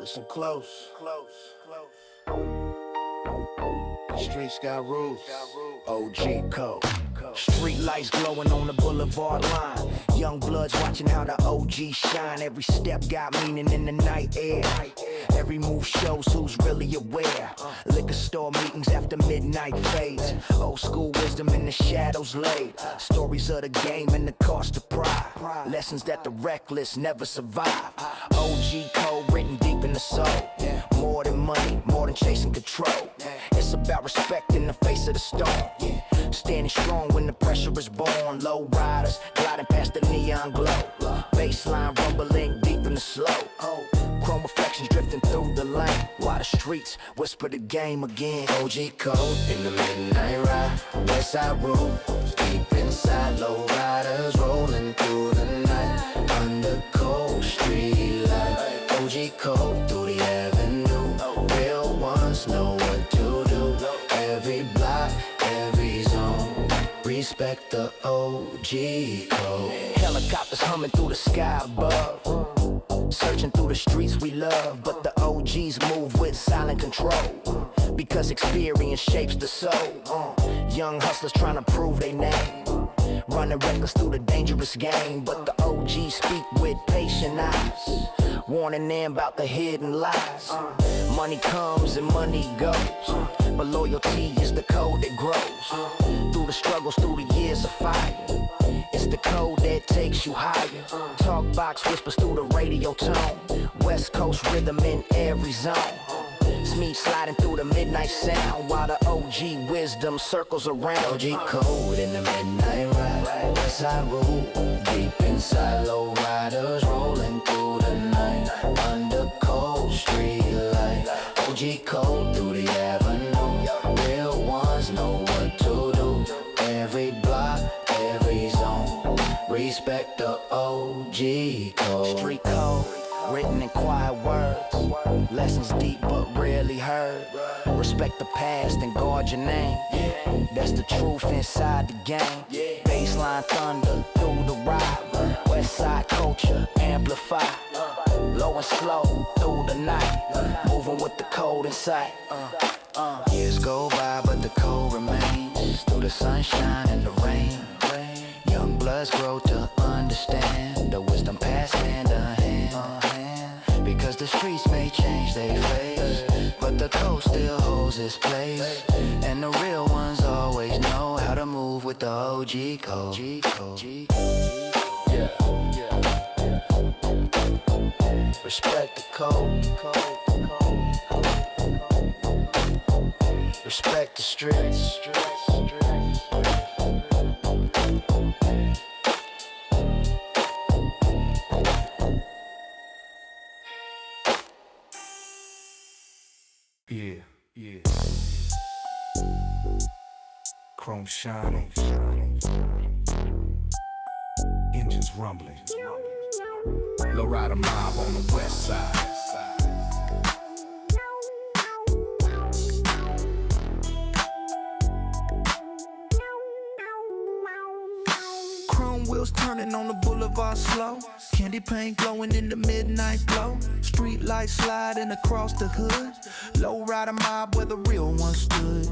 Listen close. The streets got rules. OG code. Street lights glowing on the boulevard line. Young bloods watching how the OG shine. Every step got meaning in the night air. Every move shows who's really aware. Liquor store meetings after midnight fades. Old school wisdom in the shadows laid. Stories of the game and the cost of pride. Lessons that the reckless never survive. OG code written deep in the soul. More than money, more than chasing control. It's about respect in the face of the storm. Standing strong when the pressure is born. Low riders gliding past the neon glow. Bassline rumbling deep in the slow. Chrome reflections drifting through the lane. While the streets whisper the game again. OG code in the midnight ride. Westside room deep inside. Low riders rolling through the night. Under cold street light. OG code through the avenue. Real ones know what to do. Every block, every zone. Respect the OG code. Helicopters humming through the sky above. Searching through the streets we love. But the OGs move with silent control. Because experience shapes the soul. Young hustlers trying to prove their name. Running reckless through the dangerous game. But the OGs speak with patient eyes. Warning them about the hidden lies. Money comes and money goes. But loyalty is the code that grows. Through the struggles, through the years of fire. It's the code that takes you higher. Talk box whispers through the radio tone. West Coast rhythm in every zone. Smeed sliding through the midnight sound. While the OG wisdom circles around. OG code in the midnight ride. Westside rule deep inside. Low riders rolling through the night. Under cold street light. OG code through the avenue. Real ones know what to do. Every block, every zone. Respect the OG code. Street code, written in quiet words. Lessons deep but rarely heard. Respect the past and guard your name. That's the truth inside the game. Bassline thunder through the ride. Westside culture amplified. Low and slow through the night. Moving with the code in sight. Years go by but the code remains. Through the sunshine and the rain. Young bloods grow to understand. The wisdom passed hand to hand. Because the streets may change their face, but the code still holds its place. And the real ones always know how to move with the OG code. Respect the code. Respect the streets. Yeah. Chrome shining. Engines rumbling. Lowrider Mob on the west side. Chrome wheels turning on the boulevard slow. Candy paint glowing in the midnight glow. Street lights sliding across the hood. Lowrider Mob where the real one stood.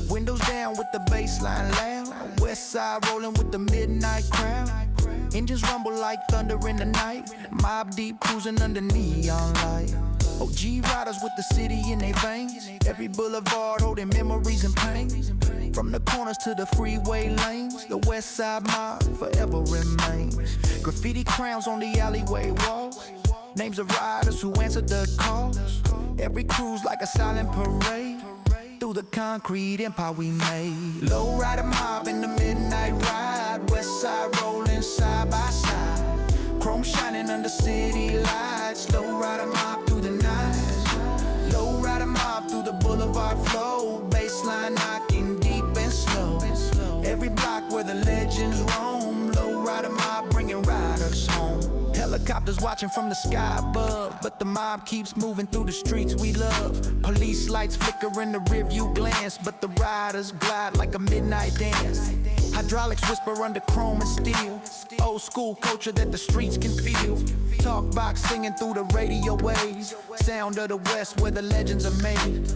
Windows down with the bassline loud. West side rolling with the midnight crowd. Engines rumble like thunder in the night. Mob deep cruising under neon light. OG riders with the city in their veins. Every boulevard holding memories and pain. From the corners to the freeway lanes, the West Side Mob forever remains. Graffiti crowns on the alleyway walls. Names of riders who answered the calls. Every cruise like a silent parade. Through the concrete empire we made. Lowrider Mob in the midnight ride. West side rolling side by side. Chrome shining under city lights. Lowrider Mob through the night. Lowrider Mob through the boulevard flow. Bassline knocking deep and slow. Every block where the legends roam. Lowrider Mob bringing riders home. Helicopters watching from the sky above, but the mob keeps moving through the streets we love. Police lights flicker in the rearview glance, but the riders glide like a midnight dance. Hydraulics whisper under chrome and steel. Old school culture that the streets can feel. Talk box singing through the radio waves. Sound of the West where the legends are made.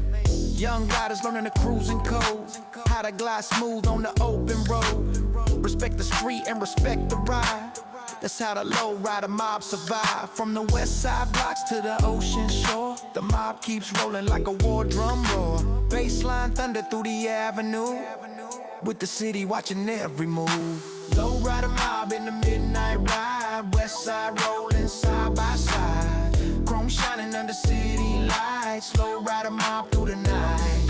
Young riders learning the cruising code. How to glide smooth on the open road. Respect the street and respect the ride. That's how the Lowrider Mob survive. From the west side blocks to the ocean shore, the mob keeps rolling like a war drum roar. Bassline thunder through the avenue, with the city watching every move. Lowrider Mob in the midnight ride. Westside rolling side by side. Chrome shining under city lights. Lowrider Mob through the night.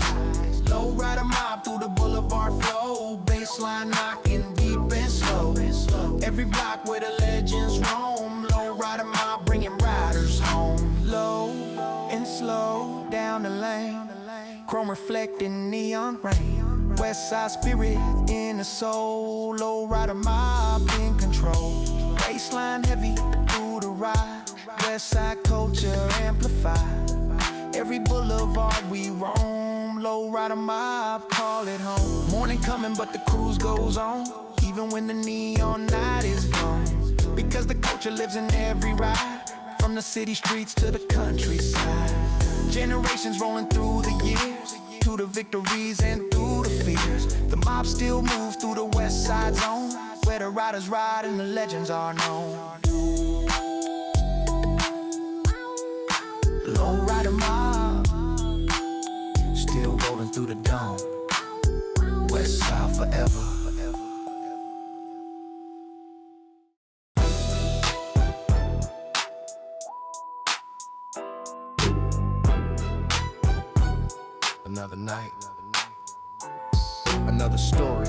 Lowrider Mob through the boulevard flow. Bassline knocking deep and slow. Every block where the legends roam. Lowrider Mob bringing riders home. Low and slow down the lane. Chrome reflecting neon rain. Westside spirit in the soul. Lowrider Mob in control. Bassline heavy through the ride. Westside culture amplified. Every boulevard we roam. Lowrider Mob call it home. Morning coming but the cruise goes on, even when the neon night is gone. Because the culture lives in every ride, from the city streets to the countryside. Generations rolling through the years, to the victories and through the fears. The mob still moves through the west side zone, where the riders ride and the legends are known. Lowrider Mob, still rolling through the dome. West side forever. Another night, another story,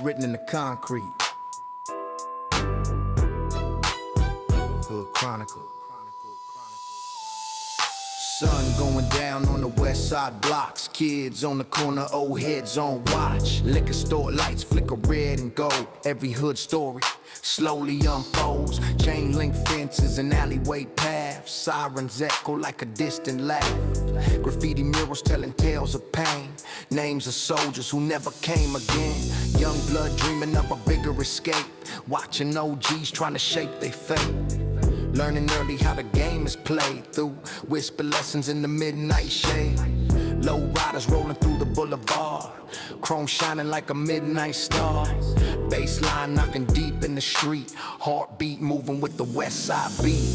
written in the concrete. Hood Chronicle. Sun going down on the west side blocks. Kids on the corner, old heads on watch. Liquor store lights flicker red and gold. Every hood story slowly unfolds. Chain link fences and alleyway paths. Sirens echo like a distant laugh. Graffiti murals telling tales of pain. Names of soldiers who never came again. Young blood dreaming of a bigger escape. Watching OGs trying to shape their fate. Learning early how the game is played through whisper lessons in the midnight shade. Low riders rolling through the boulevard. Chrome shining like a midnight star. Bassline knocking deep in the street. Heartbeat moving with the west side beat.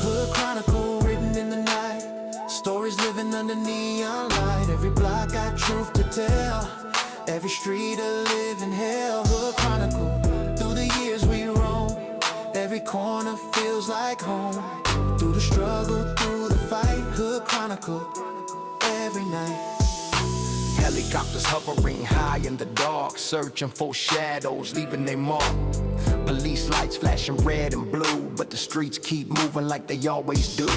Hood Chronicle written in the night. Stories living under neon light. Every block got truth to tell. Every street a living hell. Hood Chronicle, through the years we roam. Every corner feels like home. Through the struggle, through the fight. Hood Chronicle, every night. Helicopters hovering high in the dark, searching for shadows, leaving their mark. Police lights flashing red and blue, but the streets keep moving like they always do.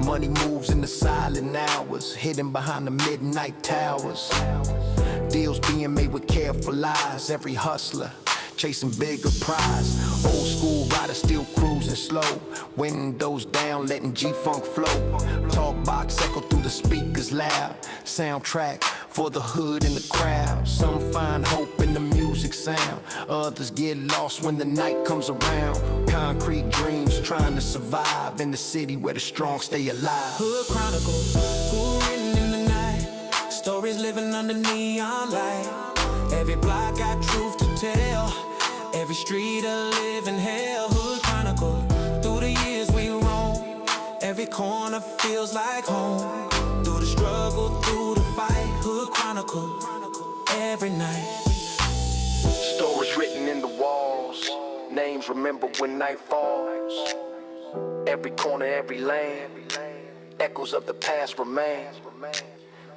Money moves in the silent hours, hidden behind the midnight towers. Deals being made with careful eyes, every hustler chasing bigger prize. Old school riders still cruising slow. Windows down, letting G-Funk flow. Talk box echo through the speakers loud. Soundtrack for the hood and the crowd. Some find hope in the music sound. Others get lost when the night comes around. Concrete dreams trying to survive in the city where the strong stay alive. Hood Chronicle, who written in the night. Stories living under neon light. Every block got truth to tell. Every street a living hell. Hood Chronicle, through the years we roam. Every corner feels like home. Through the struggle, through the fight. Hood Chronicle, every night. Stories written in the walls. Names remembered when night falls. Every corner, every lane. Echoes of the past remain.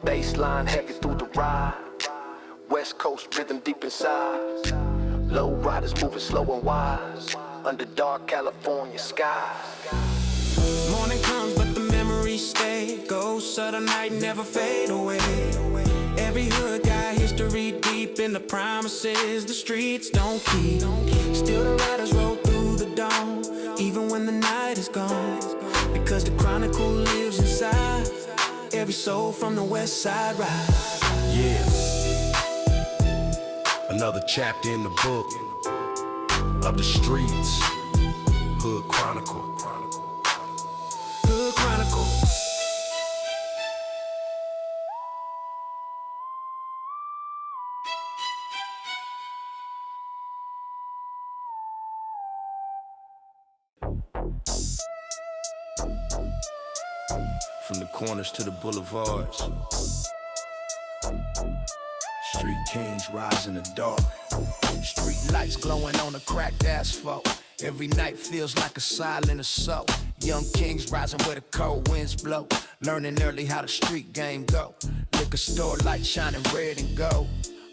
Bassline heavy through the ride. West Coast rhythm deep inside. Low riders moving slow and wise under dark California skies. Morning comes but the memories stay. Ghosts of the night never fade away. Every hood got history deep in the promises the streets don't keep. Still the riders roll through the dawn, even when the night is gone. Because the chronicle lives inside every soul from the west side ride. Yeah. Another chapter in the book of the streets. Hood Chronicle. Hood Chronicle. From the corners to the boulevards, street kings rise in the dark. Street lights glowing on the cracked asphalt. Every night feels like a silent assault. Young kings rising where the cold winds blow. Learning early how the street game go. Liquor store lights shining red and gold.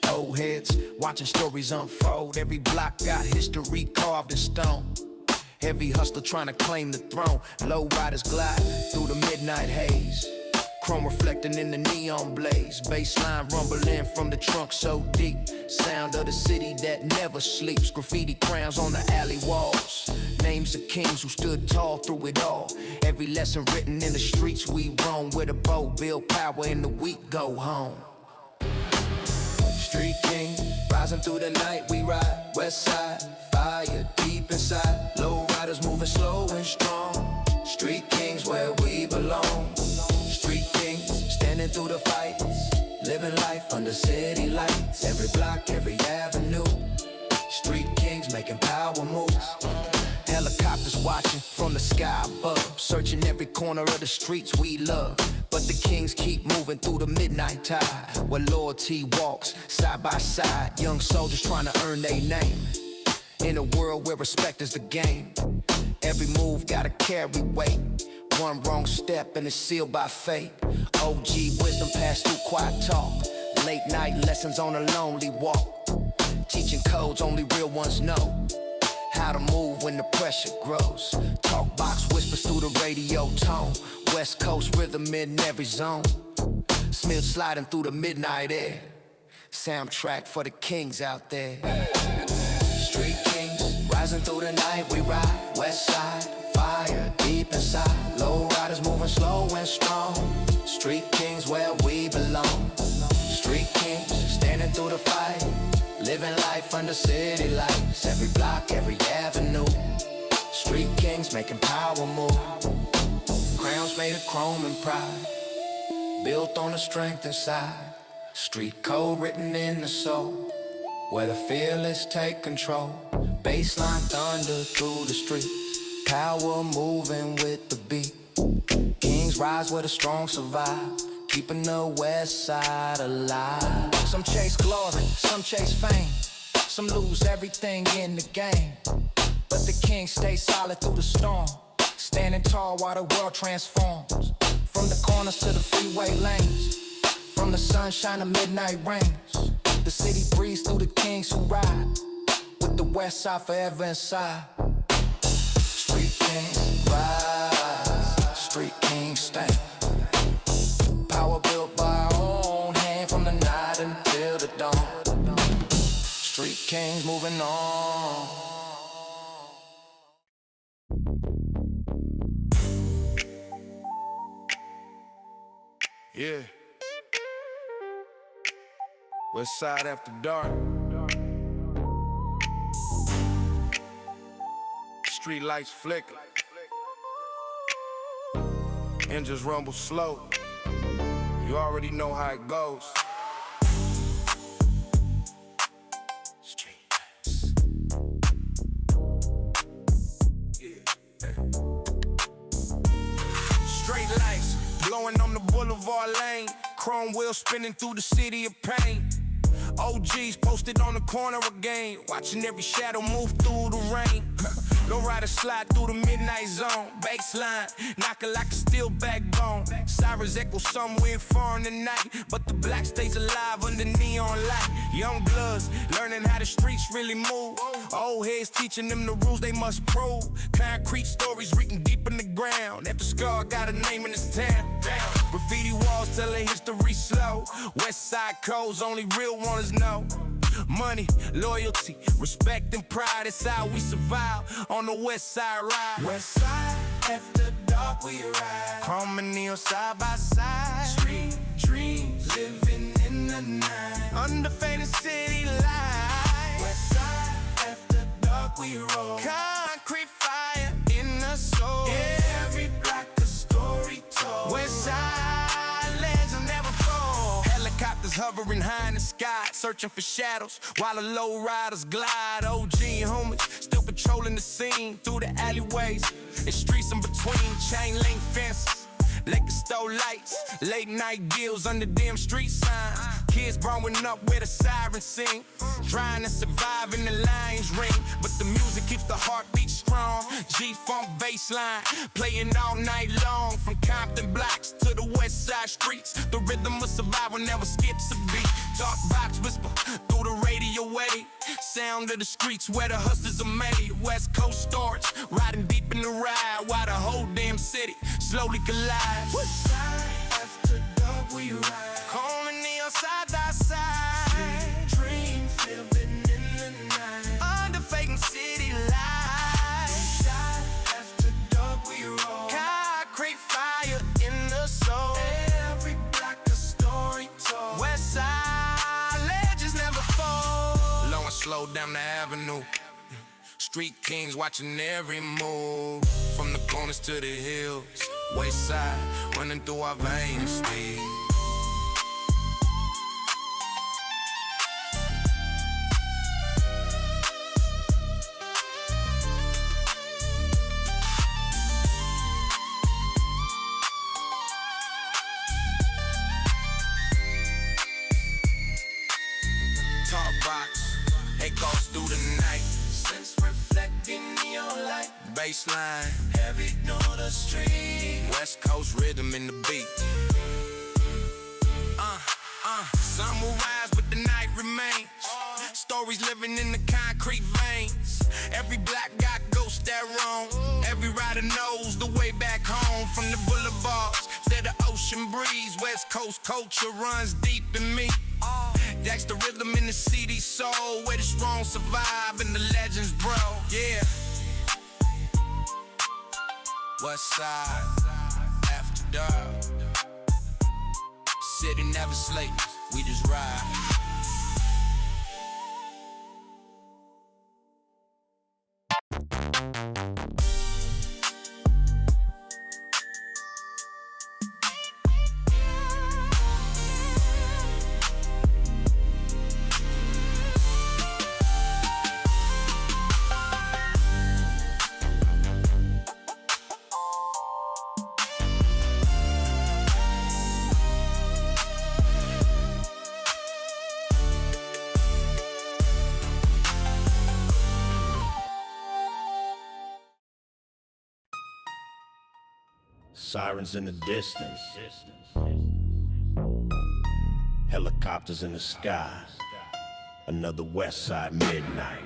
Old heads watching stories unfold. Every block got history carved in stone. Heavy hustler trying to claim the throne. Lowriders glide through the midnight haze. Chrome reflecting in the neon blaze. Bassline rumbling from the trunk so deep. Sound of the city that never sleeps. Graffiti crowns on the alley walls. Names of kings who stood tall through it all. Every lesson written in the streets we roam. With a bow, build power, in the week go home. Street kings, rising through the night we ride. Westside, fire deep inside. Lowriders moving slow and strong. Street kings where we belong. Street kings, standing through the fights. Living life under city lights. Every block, every avenue. Street kings making power moves. Helicopters watching from the sky above. Searching every corner of the streets we love. But the kings keep moving through the midnight tide. Where loyalty walks side by side. Young soldiers trying to earn their name. In a world where respect is the game. Every move gotta carry weight. One wrong step and it's sealed by fate. OG wisdom passed through quiet talk. Late night lessons on a lonely walk. Teaching codes only real ones know. How to move when the pressure grows. Talk box whispers through the radio tone. West Coast rhythm in every zone. Smith sliding through the midnight air. Soundtrack for the kings out there. Street kings, rising through the night we ride. Westside, fire deep inside. Lowriders moving slow and strong. Street kings where we belong. Street kings, standing through the fight. Living life under city lights. Every block, every avenue. Street kings making power move. Crowns made of chrome and pride. Built on the strength inside. Street code written in the soul. Where the fearless take control. Bassline thunder through the streets. Power moving with the beat. Kings rise where the strong survive. Keeping the west side alive. Some chase glory, some chase fame. Some lose everything in the game. But the kings stay solid through the storm. Standing tall while the world transforms. From the corners to the freeway lanes. From the sunshine to midnight rains. The city breathes through the kings who ride. With the west side forever inside. Street kings rise. Street kings stand. Power built by our own hand. From the night until the dawn. Street kings moving on. Yeah. Westside after dark. Street lights flicker. Engines rumble slow. You already know how it goes. Street lights. Yeah. Straight lights blowing on the boulevard lane. Chrome wheels spinning through the city of pain. OGs posted on the corner again. Watching every shadow move through the rain. Lowrider slide through the midnight zone. Bassline, knocking like a steel backbone. Sirens echo somewhere far in the night. But the black stays alive under neon light. Young bloods learning how the streets really move. Old heads teaching them the rules they must prove. Concrete stories written deep in the ground. Every scar got a name in this town. Graffiti walls telling history slow. Westside codes only real ones know. Money, loyalty, respect and pride, it's how we survive on the west side ride. Westside, after dark we ride. Chrome and neon side by side. Street dreams, living in the night. Under faded city lights. dog we roll. Concrete fire in the soul. Every block a story told. Westside Legends never fall. Helicopters hovering high in the sky, searching for shadows while the lowriders glide. OG and homies still patrolling the scene through the alleyways and streets in between. Chain link fences, liquor store lights, late night deals under them street signs. Kids growing up where the sirens sing, trying to survive in the lion's ring. But the music keeps the heartbeat strong. G-funk bassline playing all night long. From Compton blocks to the west side streets, the rhythm of survival never skips a beat. Dark box whisper through the radio wave, sound of the streets where the hustlers are made. West Coast Stories, riding deep in the ride while the whole damn city slowly collides. Westside after dark we ride, calling neon side by side. Dream living in the night, under faking city lights. Westside after dark we roll. Concrete fire in the soul. Every block a story told. Westside Legends never fall. Low and slow down the avenue, street kings watching every move. From the corners to the hills, Westside running through our veins still. Top box, echoes through the night, since reflecting neon light. Bassline, heavy through the street. West Coast rhythm in the beat. Sun will rise, but the night remains. Stories living in the concrete veins. Every block got ghosts that roam. Every rider knows the way back home. From the boulevards to the ocean breeze, West Coast culture runs deep in me. That's the rhythm in the CD soul, where the strong survive and the legends bro. Yeah. Westside after dark. City never sleeps, we just ride. Sirens in the distance, helicopters in the sky, another Westside midnight.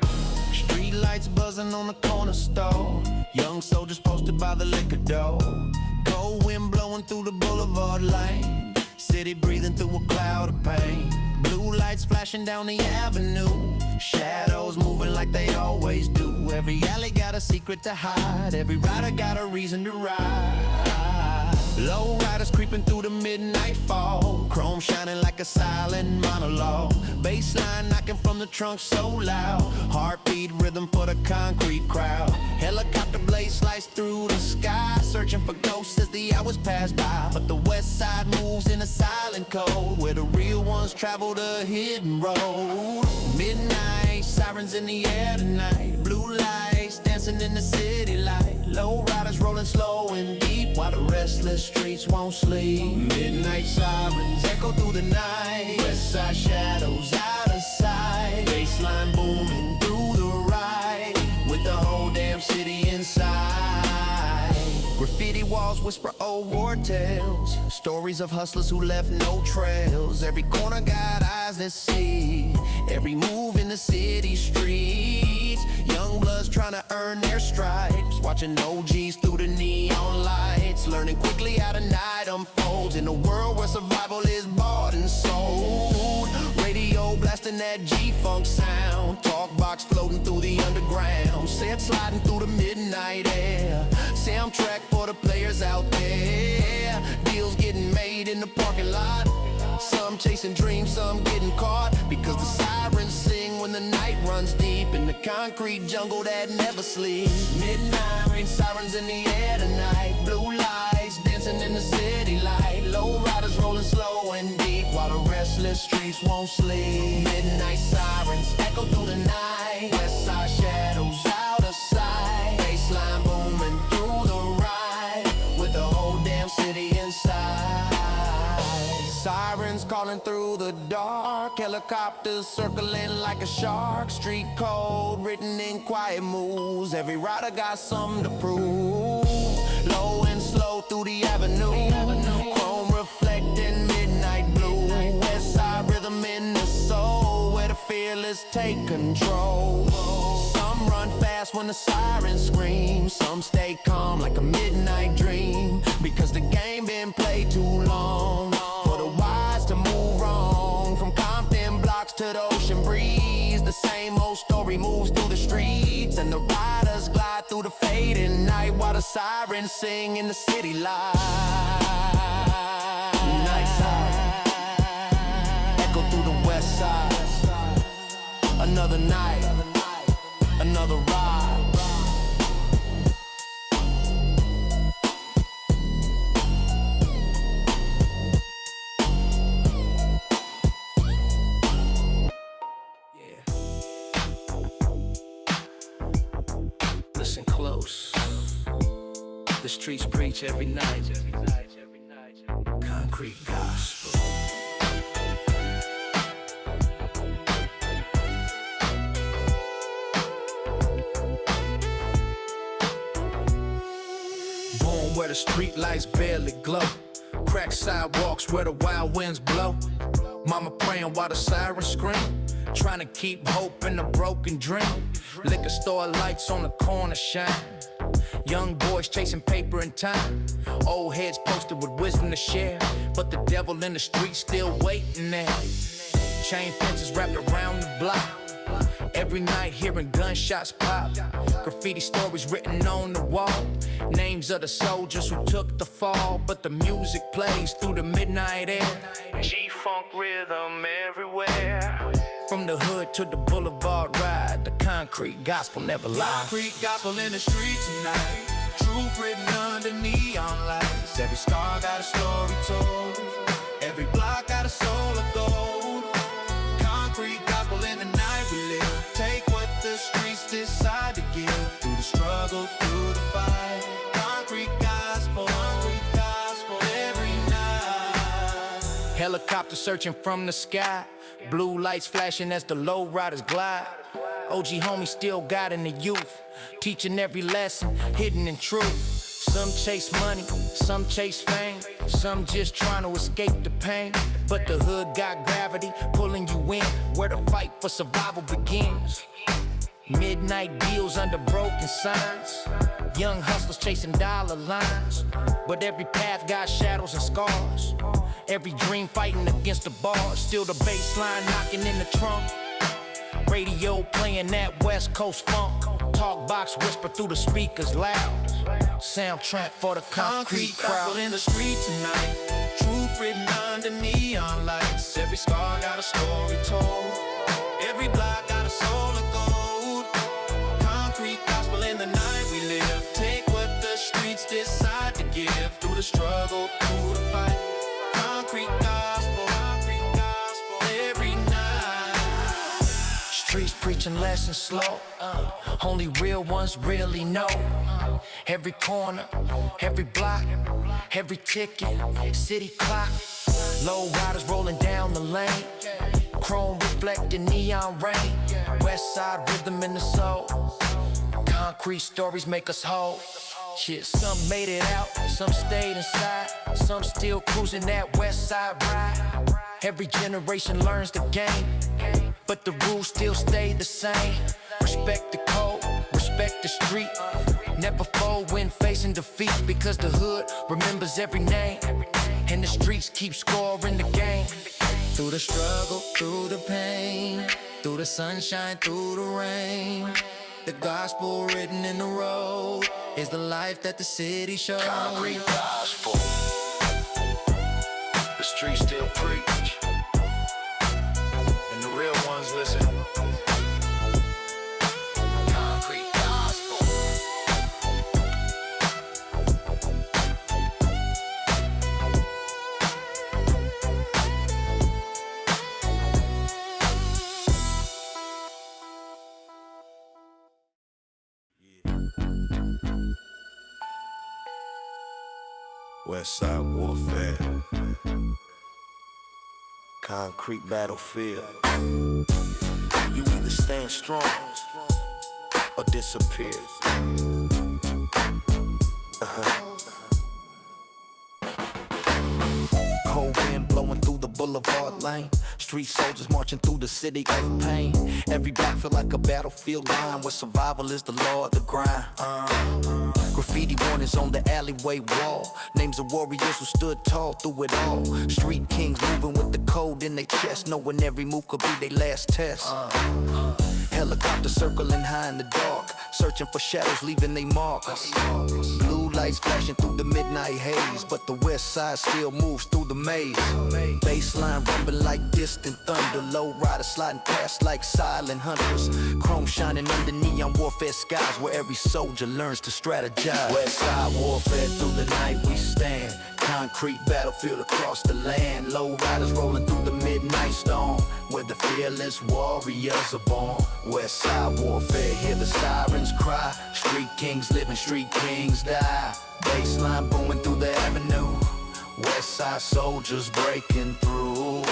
Street lights buzzing on the corner store, young soldiers posted by the liquor door. Cold wind blowing through the boulevard lane, city breathing through a cloud of pain. Blue lights flashing down the avenue, shadows moving like they always do. Every alley got a secret to hide, every rider got a reason to ride. Low riders creeping through the midnight fog, chrome shining like a silent monologue. Bassline knocking from the trunk so loud, heartbeat rhythm for the concrete crowd. Helicopter blades slice through the sky, searching for ghosts as the hours pass by. But the west side moves in a silent code, where the real ones travel the hidden road. Midnight, sirens in the air tonight, blue lights dancing in the city light. Low riders rolling slow and deep, while the restless streets won't sleep. Midnight sirens echo through the night, westside shadows out of sight. Bassline booming through the ride, with the whole damn city inside. Graffiti walls whisper old war tales, stories of hustlers who left no trails. Every corner got eyes that see every move in the city streets. Young bloods trying to earn their stripes, watching OGs through the neon lights, learning quickly how the night unfolds in a world where survival is bought and sold. Radio blasting that G-funk sound, talk box floating through the underground, set sliding through the midnight air, soundtrack for the players out there. Deals getting made in the parking lot, some chasing dreams, some getting caught, because the sirens sing when the night runs deep in the concrete jungle that never sleeps. Midnight rain, sirens in the air tonight. Blue lights dancing in the city light. Lowriders rolling slow and deep while the restless streets won't sleep. Midnight sirens echo through the night. Westside shadows out of sight. Bassline booming through the ride with the whole damn city inside. Sirens calling through the dark. Helicopters circling like a shark. Street code written in quiet moves. Every rider got something to prove. Low and slow through the avenue. Chrome reflecting midnight blue. Westside rhythm in the soul, where the fearless take control. Some run fast when the sirens scream. Some stay calm like a midnight dream. Because the game been played too long for the wise to move wrong. From Compton blocks to the ocean breeze, the same old story moves through the streets. And the riders glide through the fading night while the sirens sing in the city light. Night siren echo through the west side. Another night, another ride. Listen close. The streets preach every night. Concrete gospel. Born where the street lights barely glow. Cracked sidewalks where the wild winds blow. Mama praying while the sirens scream. Trying to keep hope in a broken dream. Liquor store lights on the corner shine. Young boys chasing paper and time. Old heads posted with wisdom to share. But the devil in the street still waiting there. Chain fences wrapped around the block. Every night hearing gunshots pop. Graffiti stories written on the wall. Names of the soldiers who took the fall. But the music plays through the midnight air. G-funk rhythm everywhere. From the hood to the boulevard ride, the concrete gospel never lies. Concrete gospel in the street tonight. Truth written under neon lights. Every star got a story told. Every block got a soul of gold. Concrete gospel in the night we live. Take what the streets decide to give. Through the struggle, through the fight. Concrete gospel every night. Helicopter searching from the sky. Blue lights flashing as the low riders glide. OG homies still guiding the youth. Teaching every lesson hidden in truth. Some chase money, some chase fame. Some just trying to escape the pain. But the hood got gravity pulling you in, where the fight for survival begins. Midnight deals under broken signs. Young hustlers chasing dollar lines. But every path got shadows and scars. Every dream fighting against the bars. Still the bass line knocking in the trunk. Radio playing that West Coast funk. Talk box whisper through the speakers loud. Soundtrack for the concrete crowd. Gospel in the street tonight. Truth written under neon lights. Every scar got a story told. Every block got a soul of gold. Concrete gospel in the night we live. Take what the streets decide to give. Through the struggle, through the fight. Concrete gospel every night. Streets preaching lessons slow. Only real ones really know. Every corner, every block, every ticket, city clock. Low riders rolling down the lane. Chrome reflecting neon rain. Westside rhythm in the soul. Concrete stories make us whole. Shit, some made it out, some stayed inside. Some still cruising that west side ride. Every generation learns the game, but the rules still stay the same. Respect the code, respect the street. Never fold when facing defeat, because the hood remembers every name. And the streets keep scoring the game. Through the struggle, through the pain. Through the sunshine, through the rain. The gospel written in the road is the life that the city shows. Concrete gospel. The streets still preach, and the real ones listen. Westside Warfare, concrete battlefield. You either stand strong or disappear. Cold wind blowing through the boulevard lane. Street soldiers marching through the city of pain. Every block feel like a battlefield line where survival is the law of the grind. Graffiti warnings on the alleyway wall. Names of warriors who stood tall through it all. Street kings moving with the code in their chest, knowing every move could be their last test. Helicopter circling high in the dark, searching for shadows leaving their marks. Blue lights flashing through the midnight haze, but the west side still moves through the maze. Bassline rumbling like distant thunder, lowrider sliding past like silent hunters. Chrome shining under neon warfare skies, where every soldier learns to strategize. Westside warfare through the night we stand. Concrete battlefield across the land. Lowriders rolling through the midnight storm, where the fearless warriors are born. Westside warfare, hear the sirens cry. Street kings living, street kings die. Bassline booming through the avenue. Westside soldiers breaking through.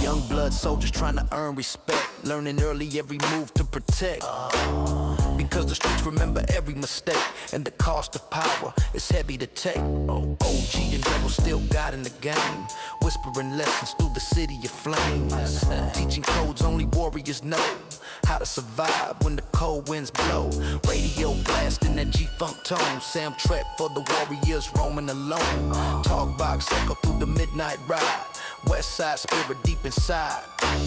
Young blood soldiers trying to earn respect, learning early every move to protect. Because the streets remember every mistake, and the cost of power is heavy to take. OG and rebel still guiding the game, whispering lessons through the city of flames. Teaching codes only warriors know, how to survive when the cold winds blow. Radio blasting that G-funk tone, soundtrack for the warriors roaming alone. Talk box echo through the midnight ride. Westside spirit deep inside.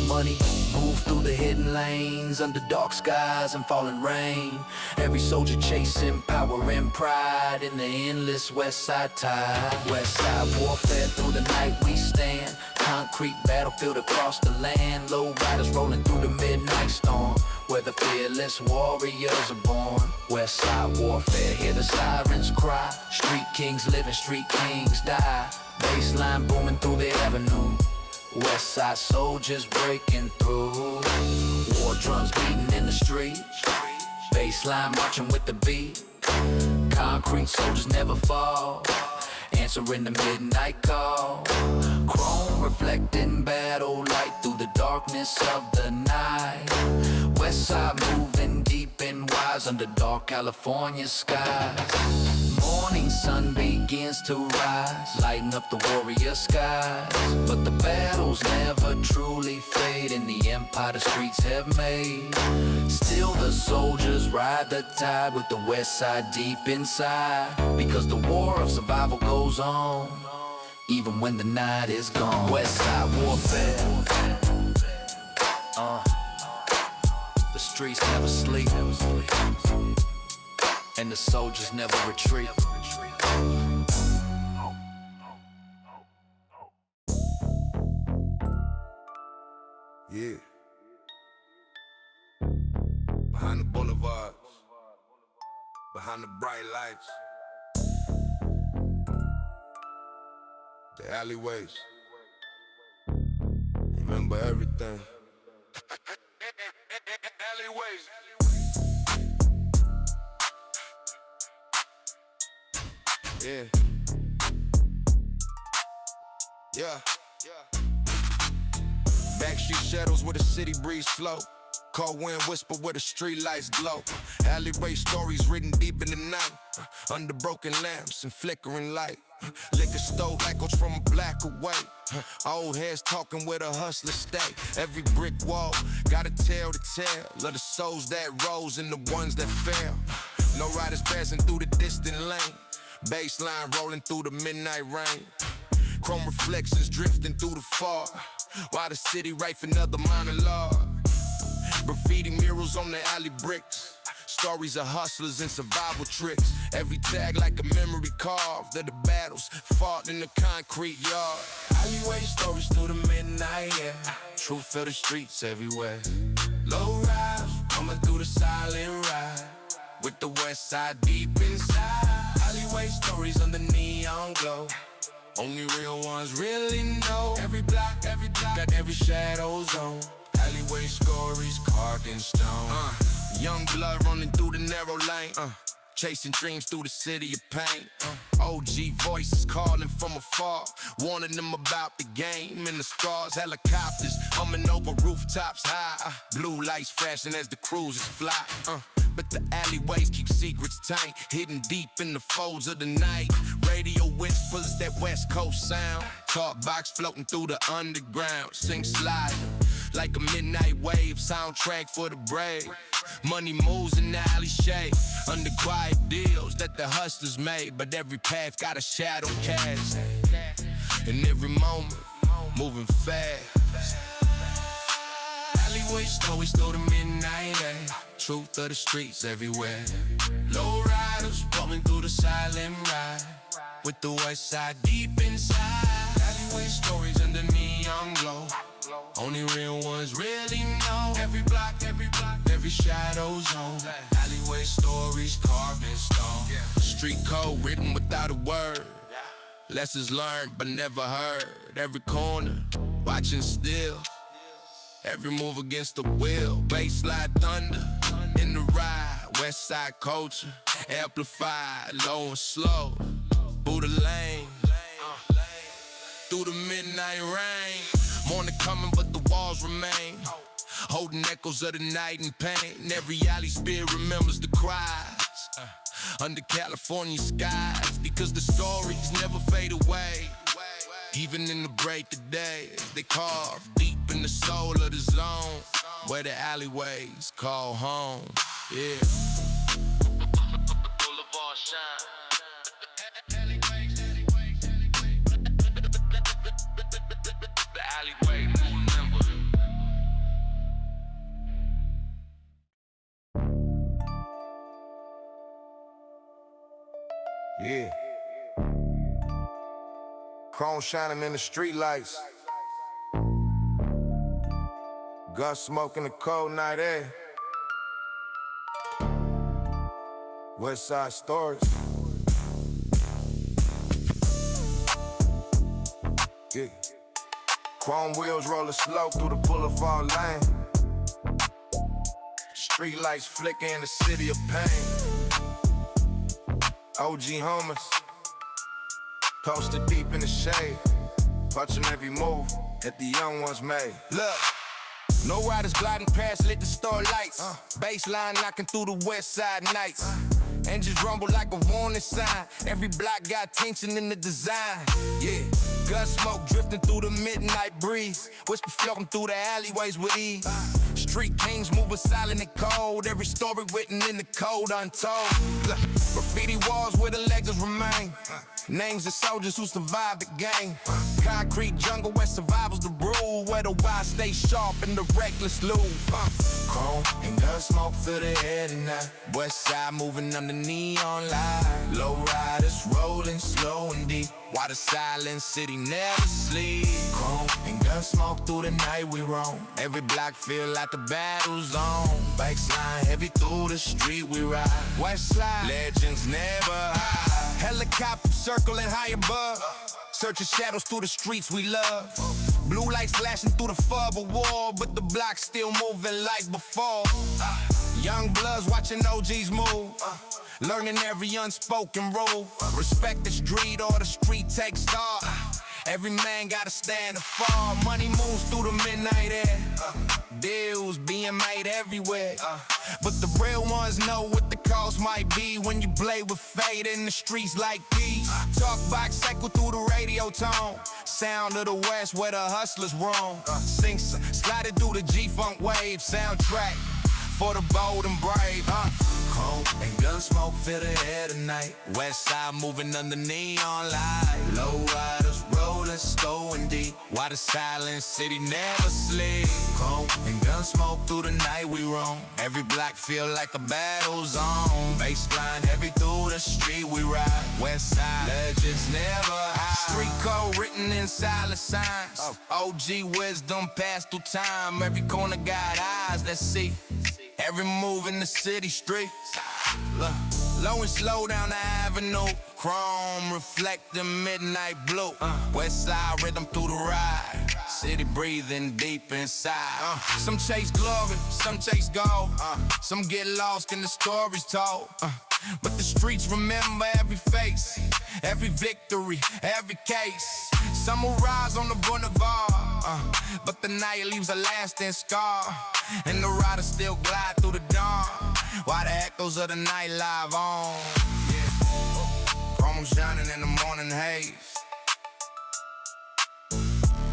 Money move through the hidden lanes, under dark skies and falling rain. Every soldier chasing power and pride in the endless Westside tide. Westside warfare through the night we stand. Concrete battlefield across the land. Low riders rolling through the midnight storm, where the fearless warriors are born. Westside warfare, hear the sirens cry. Street kings living, street kings die. Bassline booming through the avenue. Westside soldiers breaking through. War drums beating in the street. Bassline marching with the beat. Concrete soldiers never fall, answering the midnight call. Chrome reflecting battle light through the darkness of the night. Westside moving deep and wise under dark California skies. Morning sun begins to rise, lighting up the warrior skies. But the battles never truly fade in the empire the streets have made. Still the soldiers ride the tide with the west side deep inside. Because the war of survival goes on, even when the night is gone. Westside warfare. The streets never sleep, and the soldiers never retreat. Yeah. Behind the boulevards, behind the bright lights, the alleyways, remember everything. Alleyways. Yeah. Backstreet shadows where the city breeze flow. Cold wind whisper where the street lights glow. Alleyway stories written deep in the night, under broken lamps and flickering light. Liquor stove echoes from a block away. Old heads talking where the hustlers stay. Every brick wall got a tale to tell of the souls that rose and the ones that fell. No riders passing through the distant lane. Bassline rolling through the midnight rain. Chrome reflections drifting through the fog, while the city write for another monologue. Graffiti murals on the alley bricks, stories of hustlers and survival tricks. Every tag like a memory carved of the battles fought in the concrete yard. Alleyway stories through the midnight air. Truth fill the streets everywhere. Low rise coming through the silent ride, with the west side deep inside. Alleyway stories under neon glow, only real ones really know. Every block got every shadow zone. Alleyway stories carved in stone. Young blood running through the narrow lane. Chasing dreams through the city of pain. OG voices calling from afar, warning them about the game and the scars. Helicopters humming over rooftops high. Blue lights flashing as the cruisers fly. But the alleyways keep secrets tight, hidden deep in the folds of the night. Radio whispers that West Coast sound. Talk box floating through the underground. Sing slide like a midnight wave, soundtrack for the brave. Money moves in the alley shade, under quiet deals that the hustlers made. But every path got a shadow cast, and every moment moving fast. Alleyway Stories through the midnight, truth of the streets everywhere. Lowriders bumping through the silent ride, with the west side deep inside. Alleyway Stories under neon glow, only real ones really know. Every block, every shadow zone. Alleyway stories carved in stone. Street code written without a word. Lessons learned but never heard. Every corner, watching still. Every move against the wheel. Bassline thunder in the ride. Westside culture, amplified, low and slow. Buddha lane, through the midnight rain. Morning coming but the walls remain, holding echoes of the night and pain. Every alley spirit remembers the cries, under California skies. Because the stories never fade away, even in the break of day. They carve deep in the soul of the zone, where the alleyways call home. Yeah. Boulevard shine. The alleyway remember. Yeah. Chrome shining in the street lights. Gun smoke in the cold night air. Westside Stories. Yeah. Chrome wheels rolling slow through the boulevard lane. Street lights flicker in the city of pain. OG homers posted deep in the shade, watching every move that the young ones made. Look, no riders gliding past, lit the store lights. Bassline knocking through the west side nights. Engines rumble like a warning sign. Every block got tension in the design. Yeah, gun smoke drifting through the midnight breeze. Whisper floating through the alleyways with ease. Street kings moving silent and cold. Every story written in the code untold. Look, graffiti walls where the legends remain. Names of soldiers who survived the game. Concrete jungle where survival's the rule, where the wild stay sharp and the reckless lose. Chrome and gun smoke fill the air tonight. Westside moving under neon light. Low riders rolling slow and deep, while the silent city never sleeps. Chrome and gun smoke through the night we roam. Every block feel like the battle zone. Bassline heavy through the street we ride. Westside Legends never hide. Helicopter circling high above, searching shadows through the streets we love. Blue lights flashing through the fog of war, but the block still moving like before. Young bloods watching OGs move, learning every unspoken rule. Respect the street or the street takes start. Every man gotta stand afar. Money moves through the midnight air, deals being made everywhere. But the real ones know what the cost might be when you play with fate in the streets like these. Talk box echo through the radio tone, sound of the west where the hustlers roam. Sing sliding through the G-Funk wave, soundtrack for the bold and brave. Chrome and gun smoke fill the air tonight. Westside moving under neon light. Low riders rolling slow and deep, while the silent city never sleeps. Chrome and gun smoke through the night we roam. Every block feel like a battle zone. Bassline heavy through the street we ride. Westside Legends never hide. Street code written in silent signs. OG wisdom passed through time. Every corner got eyes that see every move in the city streets. Look, low and slow down the avenue. Chrome reflecting midnight blue. Westside rhythm through the ride. City breathing deep inside. Some chase glory, some chase gold. Some get lost in the stories told. But the streets remember every face, every victory, every case. Some will rise on the boulevard, but the night leaves a lasting scar. And the riders still glide through the dawn, while the echoes of the night live on. Yeah. Chrome shining in the morning haze.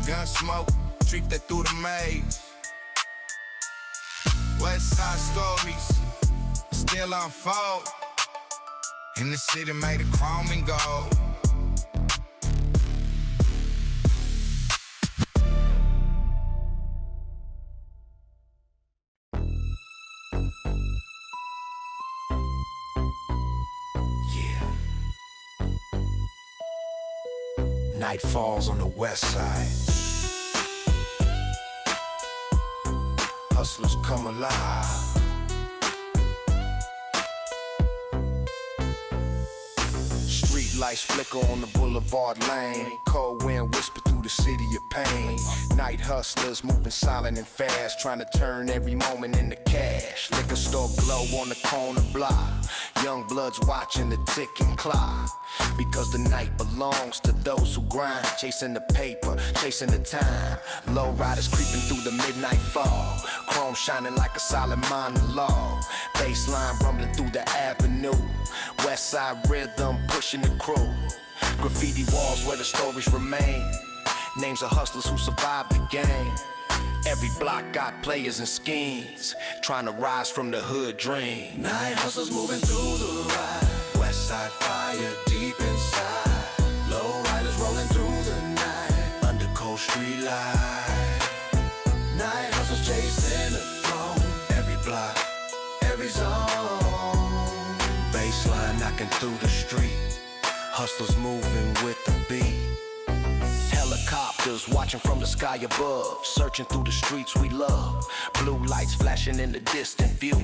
Gun smoke, street that through the maze. Westside stories still unfold. In the city made of chrome and gold. Night falls on the west side. Hustlers come alive. Street lights flicker on the boulevard lane. Cold wind whisper through the city of pain. Night hustlers moving silent and fast, trying to turn every moment into cash. Liquor store glow on the corner block. Young bloods watching the ticking clock. Because the night belongs to those who grind, chasing the paper, chasing the time. Lowriders creeping through the midnight fog. Chrome shining like a solid monologue. Bassline rumbling through the avenue. Westside rhythm pushing the crew. Graffiti walls where the stories remain. Names of hustlers who survived the game. Every block got players and schemes, trying to rise from the hood dream. Night hustlers moving through the ride. Westside fire deep inside. Lowriders rolling through the night. Under cold street light. Night hustlers chasing the throne. Every block, every zone. Bassline knocking through the street. Hustlers moving with the beat. Helicopters watching from the sky above, searching through the streets we love. Blue lights flashing in the distant view,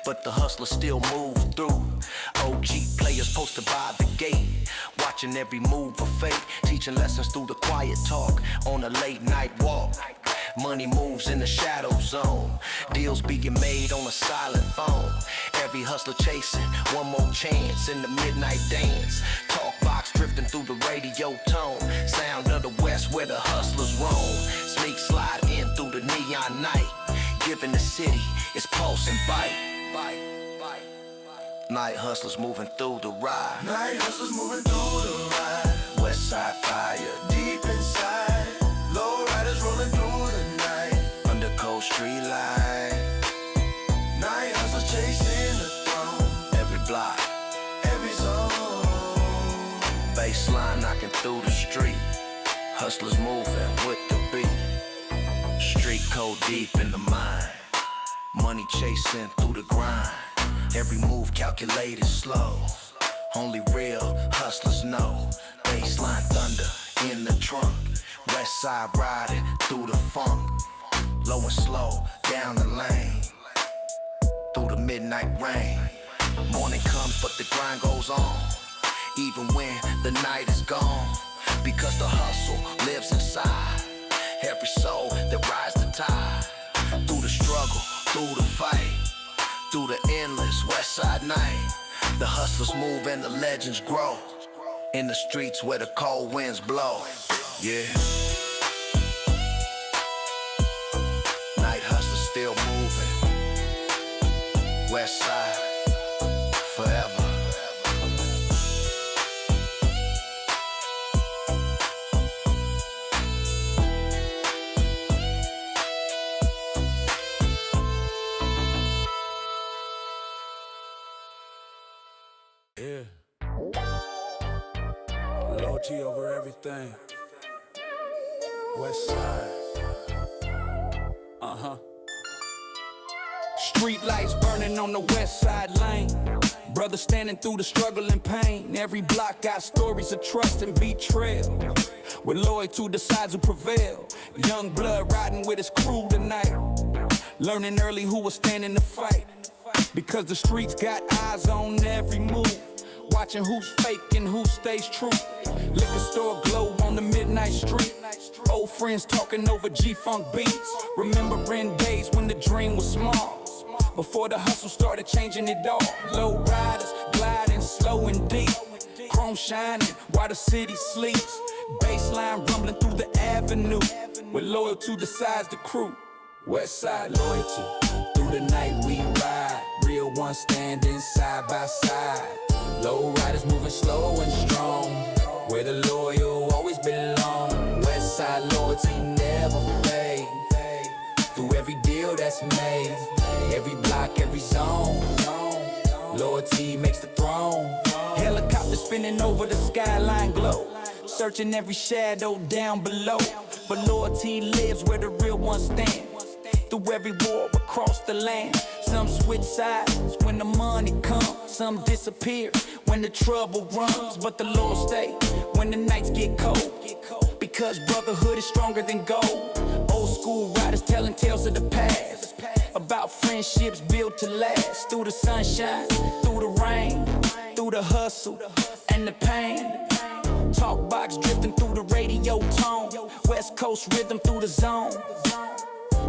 but the hustlers still move through. OG players posted by the gate, watching every move of fate, teaching lessons through the quiet talk on a late night walk. Money moves in the shadow zone, deals being made on a silent phone. Every hustler chasing one more chance in the midnight dance. Talk box drifting through the radio tone, sound of the west where the hustlers roam. Sneak slide in through the neon night, giving the city its pulse and bite. Night hustlers moving through the ride. Night hustlers moving through the ride. Westside fire deep inside. Lowriders rolling through the night. Under cold street light. Night hustlers chasing the throne. Every block, every zone. Bassline knocking through the street. Hustlers moving with the beat. Street code deep in the mind. Money chasing through the grind. Every move calculated slow. Only real hustlers know. Bassline thunder in the trunk. Westside riding through the funk. Low and slow down the lane. Through the midnight rain. Morning comes but the grind goes on, even when the night is gone. Because the hustle lives inside every soul that rides the tide. Through the struggle, through the fight, through the endless Westside night. The hustlers move and the legends grow. In the streets where the cold winds blow. Yeah. Night hustlers still moving. Westside forever. Yeah. Loyalty over everything. Westside. Street lights burning on the Westside lane. Brothers standing through the struggle and pain. Every block got stories of trust and betrayal. With loyalty decides who prevail. Young blood riding with his crew tonight. Learning early who will stand in the fight. Because the streets got eyes on every move. Watching who's fake and who stays true. Liquor store glow on the midnight street. Old friends talking over G-Funk beats. Remembering days when the dream was small. Before the hustle started changing it all. Low riders gliding, slow and deep. Chrome shining while the city sleeps. Bassline rumbling through the avenue. With loyalty decides the crew. Westside loyalty. Through the night we ride. Real ones standing side by side. Lowriders moving slow and strong. Where the loyal always belong. Westside loyalty never fade. Through every deal that's made. Every block, every zone. Loyalty makes the throne. Helicopter spinning over the skyline glow. Searching every shadow down below. But loyalty lives where the real ones stand. Through every war across the land. Some switch sides when the money comes. Some disappear when the trouble runs. But the Lord stay when the nights get cold. Because brotherhood is stronger than gold. Old school riders telling tales of the past. About friendships built to last. Through the sunshine, through the rain. Through the hustle and the pain. Talk box drifting through the radio tone. West Coast rhythm through the zone.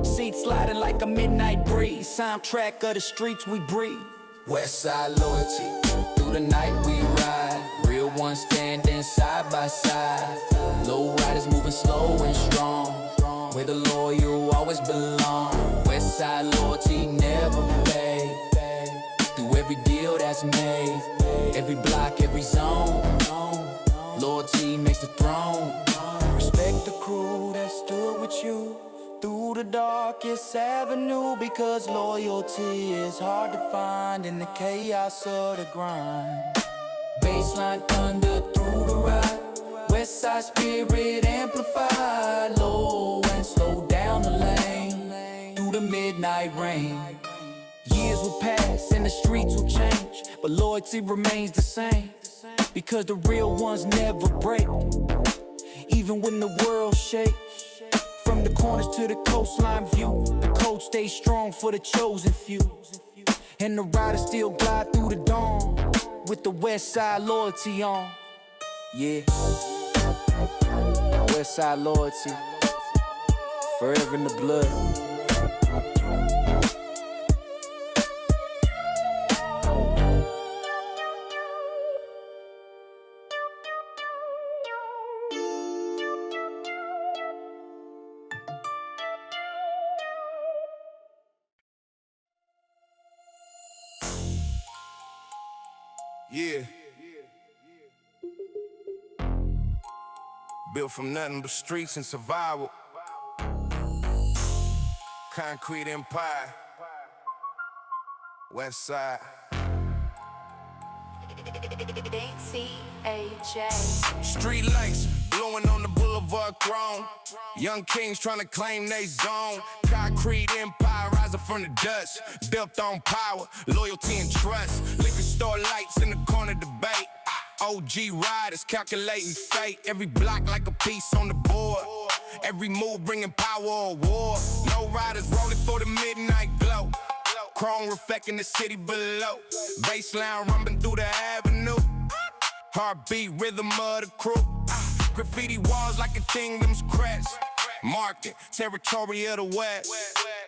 Seats sliding like a midnight breeze. Soundtrack of the streets we breathe. Westside loyalty. Through the night we ride. Real ones standing side by side. Low riders moving slow and strong. Where the loyal always belong. Westside loyalty never fade. Through every deal that's made. Every block, every zone. Loyalty makes the throne. Respect the crew that stood with you through the darkest avenue. Because loyalty is hard to find in the chaos of the grind. Bassline thunder through the ride. Westside spirit amplified. Low and slow down the lane. Through the midnight rain. Years will pass and the streets will change. But loyalty remains the same. Because the real ones never break. Even when the world shakes. From the corners to the coastline view. The code stays strong for the chosen few. And the riders still glide through the dawn. With the Westside loyalty on. Yeah. Westside loyalty. Forever in the blood. Yeah. Built from nothing but streets and survival. Concrete Empire. Westside. Street lights blowing on the boulevard chrome. Young kings trying to claim they zone. Concrete Empire rising from the dust. Built on power, loyalty and trust. Liquor store lights in the corner debate. OG riders calculating fate. Every block like a piece on the board. Every move bringing power or war. Low riders rolling for the midnight glow. Chrome reflecting the city below. Bassline rumbling through the avenue. Heartbeat rhythm of the crew. Graffiti walls like a kingdom's crest. Marking territory of the West.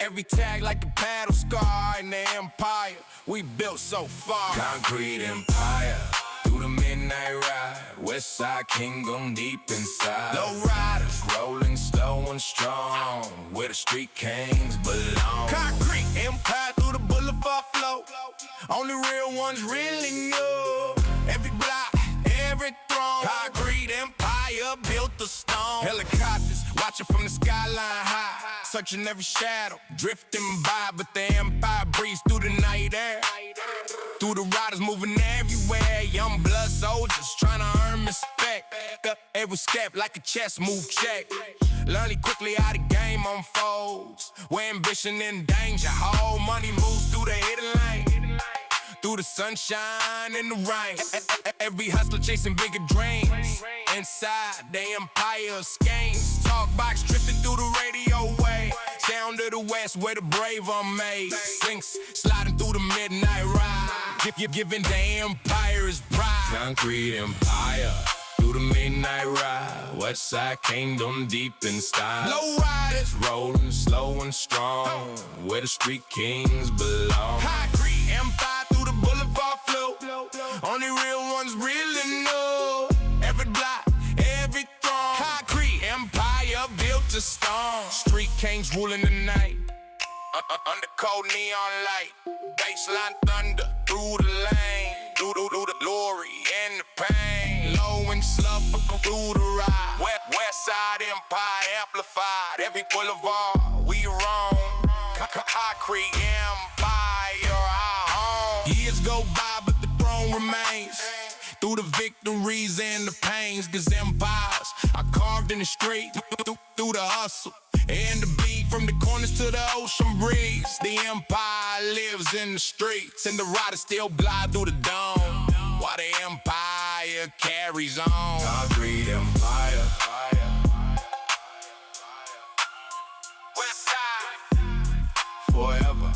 Every tag like a battle scar in the empire. We built so far. Concrete Empire. Through the midnight ride. Westside Kingdom deep inside. Low riders rolling slow and strong. Where the street kings belong. Concrete Empire through the boulevard flow. Only real ones really know. Every block, every throne. Concrete Empire built the stone. Helicopters watching from the skyline high. Searching every shadow, drifting by. But the empire breathes through the night air. Through the riders moving everywhere. Young blood soldiers trying to earn respect. Up every step like a chess move check. Learning quickly how the game unfolds. Where ambition in danger. All money moves through the hidden lane. Through the sunshine and the rain. Every hustler chasing bigger dreams. Inside the empire schemes. Talk box drifting through the radio wave. Down to the west where the brave are made. Sinks sliding through the midnight ride. Giving the empire his pride. Concrete Empire. Through the midnight ride. Westside Kingdom deep in style. Low riders rolling slow and strong. Where the street kings belong. Concrete Empire through the boulevard flow. ones really know. Every block, every throne, concrete empire built to stone. Street kings ruling the night, under cold neon light. Baseline thunder through the lane, through the glory and the pain. Low and slow through the ride. Westside Empire amplified. Every boulevard we roam. Concrete Empire our home. Years go by but the throne remains. Through the victories and the pains, 'cause empires are carved in the street. Through the hustle and the beat, from the corners to the ocean breeze. The empire lives in the streets, and the riders still glide through the dome, while the empire carries on. Concrete Empire. Westside Forever.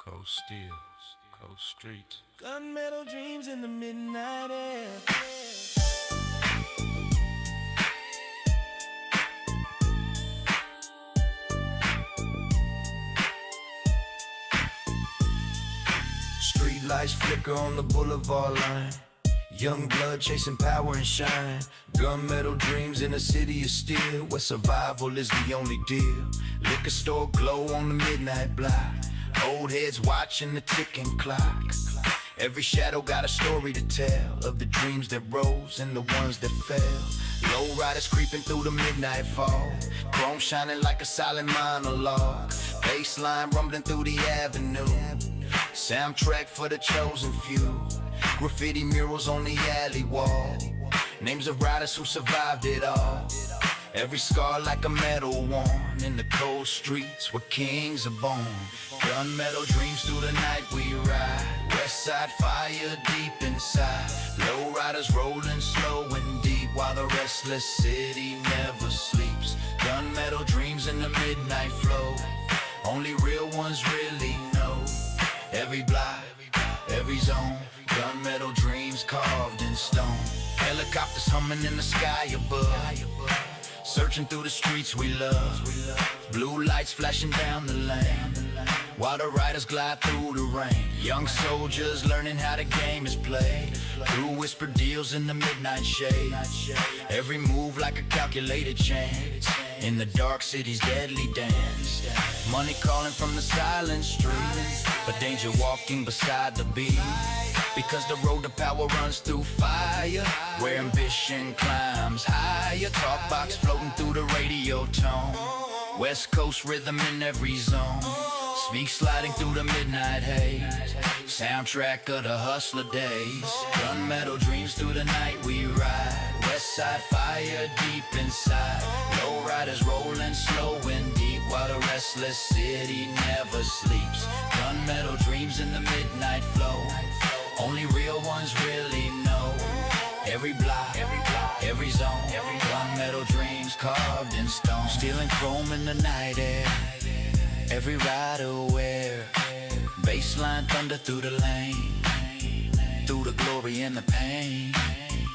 Cold steels, cold streets. Gunmetal dreams in the midnight air. Street lights flicker on the boulevard line. Young blood chasing power and shine. Gunmetal dreams in a city of steel, where survival is the only deal. Liquor store glow on the midnight block. Old heads watching the ticking clock. Every shadow got a story to tell, of the dreams that rose and the ones that fell. Lowriders creeping through the midnight fog. Chrome shining like a silent monologue. Bassline rumbling through the avenue. Soundtrack for the chosen few. Graffiti murals on the alley wall. Names of riders who survived it all. Every scar like a medal worn in the cold streets where kings are born. Gunmetal dreams through the night we ride. Westside fire deep inside. Lowriders rolling slow and deep while the restless city never sleeps. Gunmetal dreams in the midnight flow. Only real ones really know. Every block, every zone. Gunmetal dreams carved in stone. Helicopters humming in the sky above. Searching through the streets we love. Blue lights flashing down the lane, while the riders glide through the rain. Young soldiers learning how the game is played, through whispered deals in the midnight shade. Every move like a calculated chance, in the dark city's deadly dance. Money calling from the silent streets, but danger walking beside the beat. Because the road to power runs through fire, where ambition climbs higher. Talkbox floating through the radio tone. West Coast rhythm in every zone. Speak sliding through the midnight haze. Soundtrack of the hustler days. Gunmetal dreams through the night we ride. Westside fire deep inside. Lowriders rolling slow and deep, while the restless city never sleeps. Gunmetal dreams in the midnight flow. Only real ones really know. Every block, every zone. Gunmetal dreams carved in stone. Stealing chrome in the night air. Every rider aware. Bassline thunder through the lane, through the glory and the pain.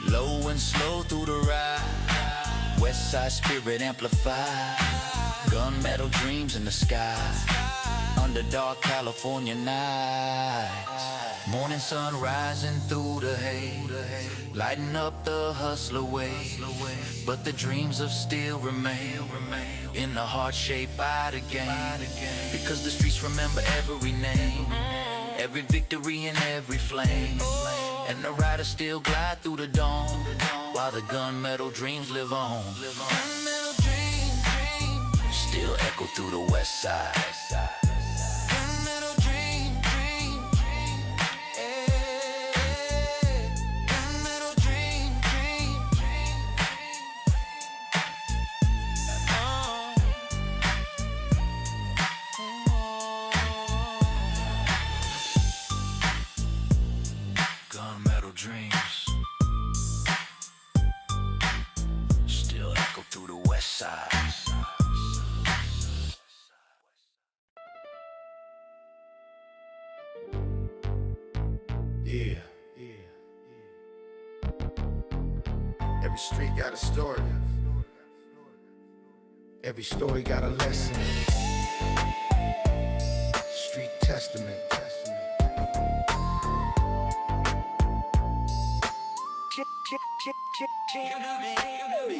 Low and slow through the ride. Westside spirit amplified. Gunmetal dreams in the sky, under dark California nights. Morning sun rising through the haze, lighting up the hustler way. But the dreams of steel remain in the heart shaped by the game. Because the streets remember every name, every victory and every flame. And the riders still glide through the dawn, while the gunmetal dreams live on. Gunmetal dreams still echo through the west side. Dreams still echo through the west side. Yeah. Every street got a story. Every story got a lesson. Street testament.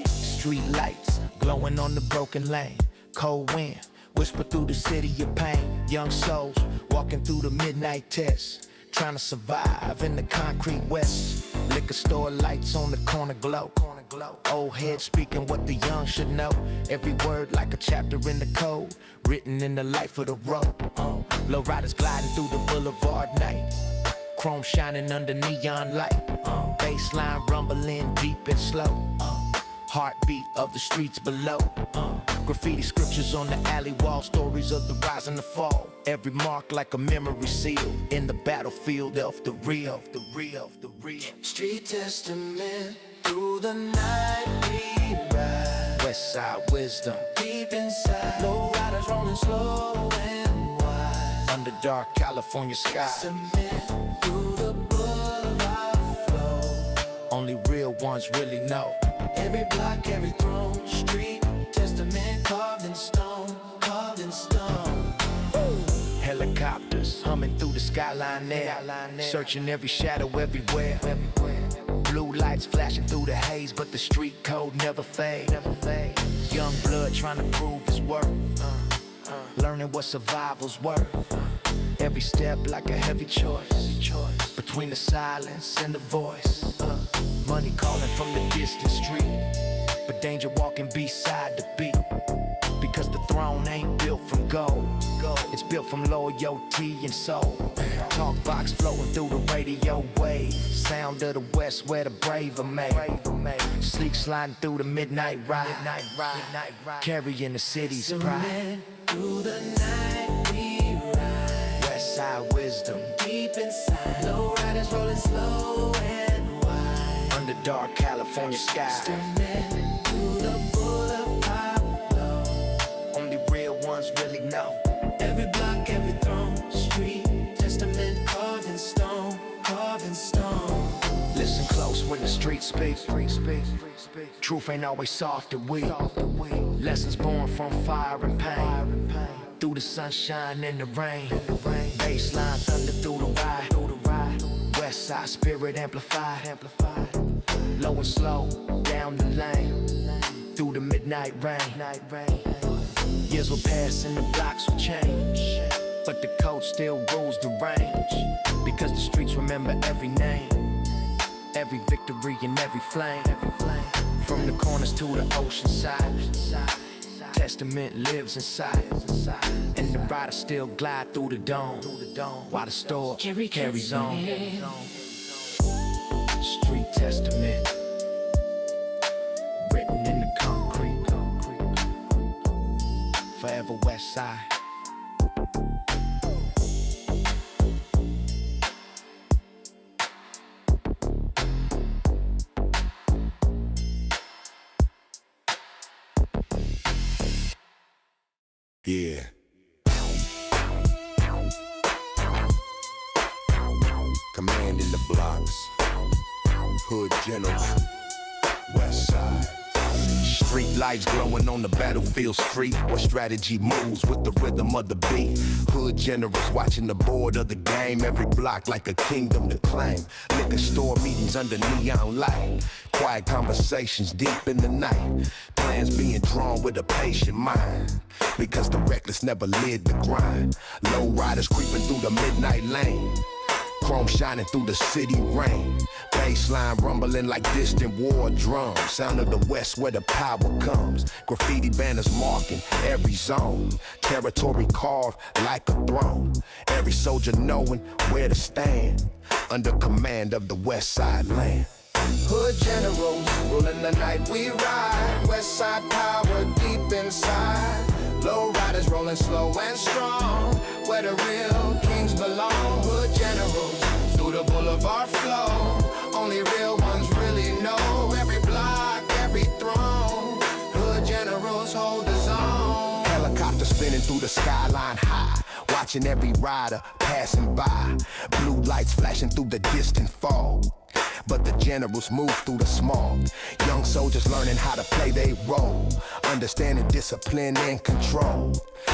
Street lights glowing on the broken lane. Cold wind whisper through the city of pain. Young souls walking through the midnight test, trying to survive in the concrete west. Liquor store lights on the corner glow. Old heads speaking what the young should know. Every word like a chapter in the code, written in the life of the road. Lowriders gliding through the boulevard night, chrome shining under neon light. Bassline rumbling deep and slow, heartbeat of the streets below. Graffiti scriptures on the alley wall, stories of the rise and the fall. Every mark like a memory sealed in the battlefield of the real. Street testament, through the night we ride. Westside wisdom, deep inside. Lowriders rolling slow and wide, under dark California sky. Cement through the boulevard flow, only real ones really know. Every block, every throne, street testament carved in stone, carved in stone. Helicopters humming through the skyline there, searching every shadow everywhere. Blue lights flashing through the haze, but the street code never fades. Young blood trying to prove his worth, learning what survival's worth. Every step like a heavy choice, between the silence and the voice. Money calling from the distant street, but danger walking beside the beat. Because the throne ain't built from gold, it's built from loyalty and soul. Talk box flowing through the radio waves, sound of the west where the brave are made. Sleek sliding through the midnight ride, carrying the city's pride. Through the night we ride, Westside wisdom, deep inside. Lowriders rolling slow and wide, under dark California sky. Through the boulevard flow, only real ones really know. Every block, every throne, street testament carved in stone, carved in stone. Listen close when the streets speak. Truth ain't always soft and weak. Lessons born from fire and pain, through the sunshine and the rain. Bassline thunder through the ride. Westside spirit amplified. Low and slow down the lane, through the midnight rain. Years will pass and the blocks will change, but the code still rules the range. Because the streets remember every name, every victory and every flame. From the corners to the ocean side, testament lives inside. And the riders still glide through the dome, while the store carries on. Street testament, written in the concrete. Forever Westside. Yeah. Commanding the blocks, hood generals, Westside. Street lights glowing on the battlefield street, where strategy moves with the rhythm of the beat. Hood generals watching the board of the game, every block like a kingdom to claim. Liquor store meetings under neon light, quiet conversations deep in the night. Plans being drawn with a patient mind, because the reckless never lid the grind. Low riders creeping through the midnight lane, chrome shining through the city rain. Bassline rumbling like distant war drums, sound of the west where the power comes. Graffiti banners marking every zone, territory carved like a throne. Every soldier knowing where to stand, under command of the Westside land. Hood generals ruling the night we ride. Westside power deep inside. Low riders rolling slow and strong, where the real kings belong. Hood generals through the boulevard flow, only real ones really know. Every block, every throne, hood generals hold the zone. Helicopter spinning through the skyline high, watching every rider passing by. Blue lights flashing through the distant fog, but the generals move through the smog. Young soldiers learning how to play their role, understanding discipline and control.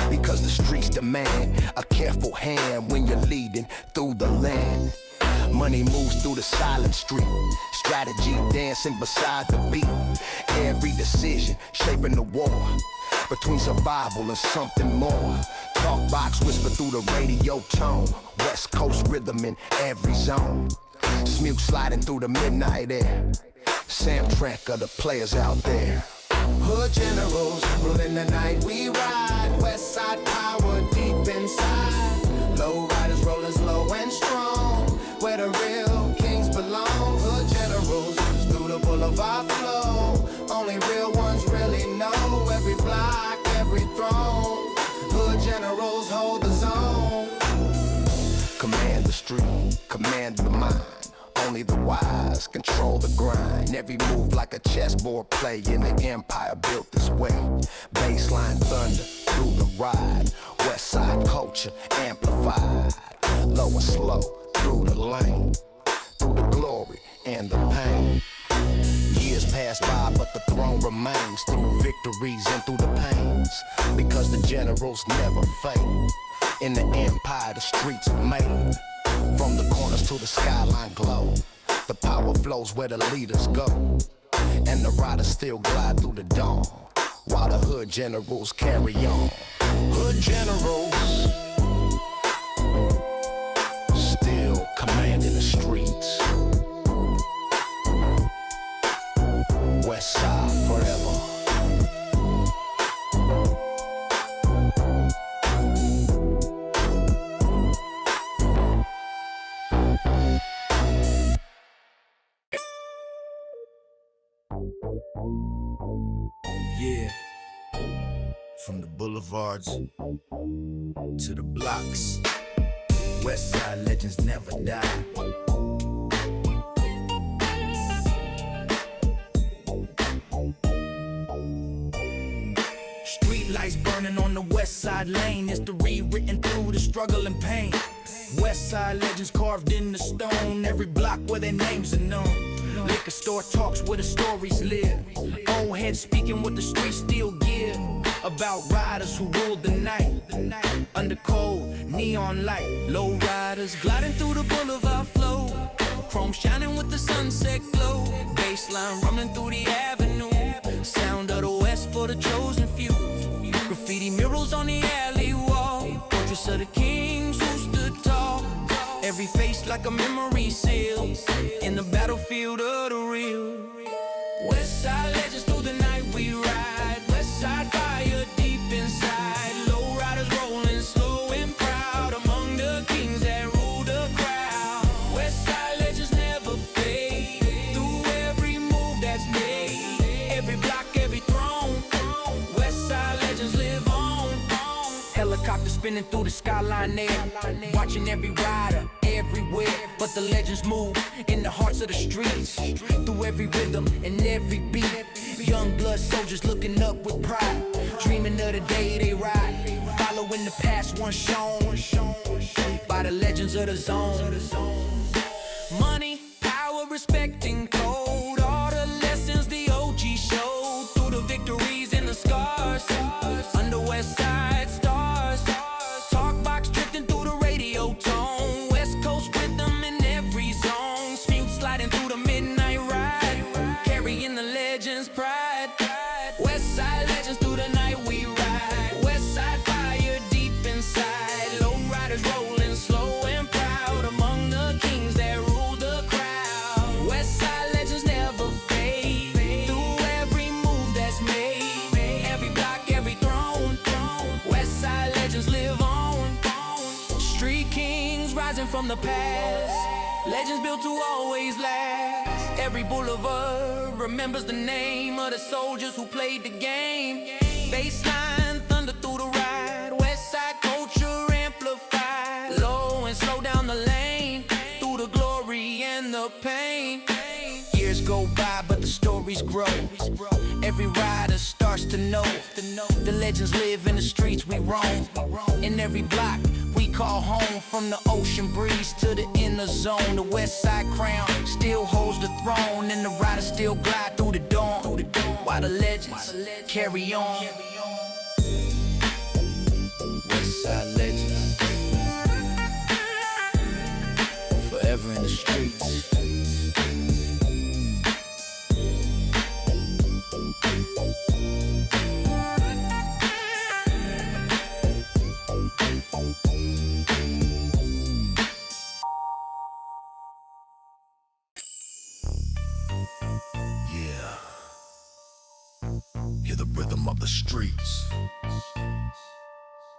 Because the streets demand a careful hand when you're leading through the land. Money moves through the silent street, strategy dancing beside the beat. Every decision shaping the war between survival and something more. Talk box whisper through the radio tone, West Coast rhythm in every zone. Smooth sliding through the midnight air, soundtrack of the players out there. Hood generals ruling the night we ride. Westside power deep inside. Lowriders rolling slow and strong, where the real kings belong. Hood generals through the boulevard flow. Only real ones really know every block, every throne. Hood generals hold the zone. Command the street, command the mind. Only the wise control the grind. Every move like a chessboard play in the empire built this way. Bassline thunder through the ride. Westside culture amplified. Low and slow through the lane. Through the glory and the pain. Years pass by but the throne remains. Through victories and through the pains. Because the generals never fade. In the empire the streets are made. From the corners to the skyline glow. The power flows where the leaders go. And the riders still glide through the dawn. While the hood generals carry on. Hood generals still commanding the streets. Westside forever. Yeah, from the boulevards to the blocks, Westside legends never die. Street lights burning on the Westside lane, history written through the struggle and pain. Westside legends carved in the stone, every block where their names are known. Liquor store talks where the stories live. Old heads speaking what the streets still give. About riders who ruled the night. Under cold, neon light. Low riders gliding through the boulevard flow. Chrome shining with the sunset glow. Bassline rumbling through the avenue. Sound of the West for the chosen few. Graffiti murals on the alley wall. Portraits of the kings who stood tall. Every face like a memory seal. In the battlefield of the real. Westside legends through the night we ride. Westside fire deep inside. Low riders rolling slow and proud. Among the kings that rule the crowd. Westside legends never fade. Through every move that's made. Every block, every throne. Westside legends live on. Helicopter spinning through the skyline there. Watching every rider everywhere, but the legends move in the hearts of the streets. Through every rhythm and every beat. Young blood soldiers looking up with pride. Dreaming of the day they ride. Following the past once shown by the legends of the zone. Money, power, respect, and code. All the lessons the OG showed. Through the victories and the scars. Under Westside stars. Talk box drifting through the radio tone. West Coast rhythm in every zone. Smooth sliding through the midnight ride. Carrying the legends' pride. Westside legends through the night we ride. Westside fire deep inside. Low riders rolling slow and proud. Among the kings that rule the crowd. Westside legends never fade. Through every move that's made. Every block, every throne. Westside legends live on. Street kings rising from the past. Legends built to always last. Every boulevard remembers the name of the soldiers who played the game. Bassline thunder through the ride. Westside culture amplified. Low and slow down the lane. Through the glory and the pain. Years go by but the stories grow. Every rider starts to know. The legends live in the streets we roam. In every block we call home. From the ocean breeze to the inner zone, the Westside crown still holds the throne, and the riders still glide through the dawn, while the legends carry on. Westside Legends, forever in the streets. Hear the rhythm of the streets.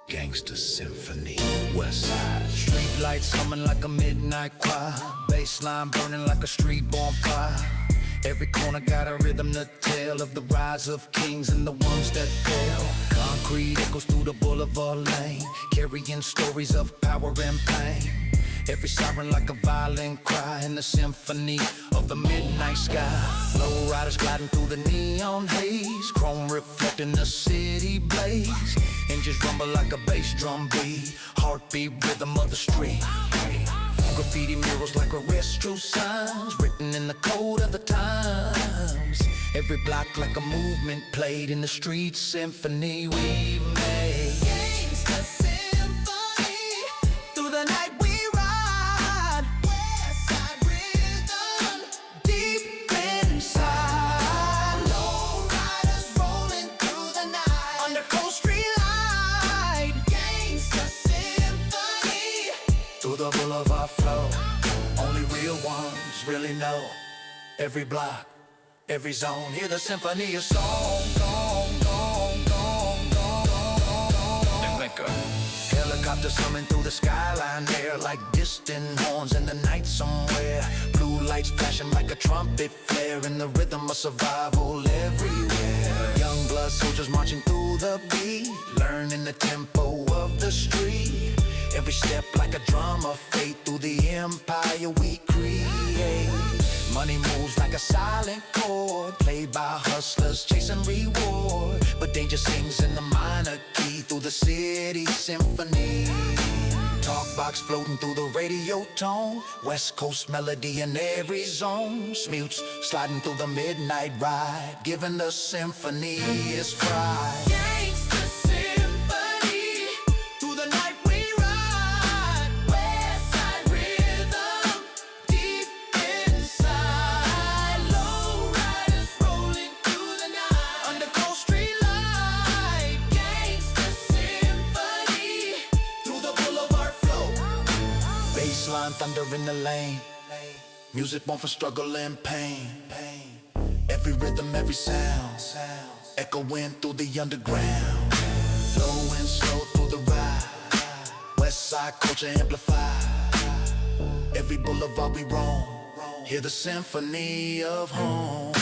Gangsta Symphony, Westside. Street lights humming like a midnight choir, bassline burning like a street bonfire. Every corner got a rhythm to tell of the rise of kings and the ones that fell. Concrete echoes through the boulevard lane, carrying stories of power and pain. Every siren like a violent cry in the symphony of the midnight sky. Lowriders gliding through the neon haze, chrome reflecting the city blaze. Engines rumble like a bass drum beat, heartbeat rhythm of the street. Graffiti murals like arrest signs, written in the code of the times. Every block like a movement played in the street symphony we've made. Gangsta Symphony, through the night we ride. Westside rhythm, deep inside. Lowriders rolling through the night, under cold street light. Gangsta Symphony, through the boulevard flow. Only real ones really know. Every block, every zone, hear the symphony of song. Helicopters humming through the skyline there, like distant horns in the night somewhere. Blue lights flashing like a trumpet flare, in the rhythm of survival everywhere. Young blood soldiers marching through the beat, learning the tempo of the street. Every step like a drum of fate, through the empire we create. Money moves like a silent chord, played by hustlers chasing reward. But danger sings in the minor key, through the city symphony. Talkbox floating through the radio tone, West Coast melody in every zone. Smoots sliding through the midnight ride, giving the symphony its pride. Gangsta Symphony, through the night we ride. Westside rhythm, deep inside. Lowriders rolling through the night, under cold street light. Gangsta Symphony, through the boulevard flow. Bassline thunder in the lane, music born from struggle and pain. Every rhythm, every sound, echoing through the underground. Low and slow through the ride, Westside culture amplified. Every boulevard we roam, hear the symphony of home.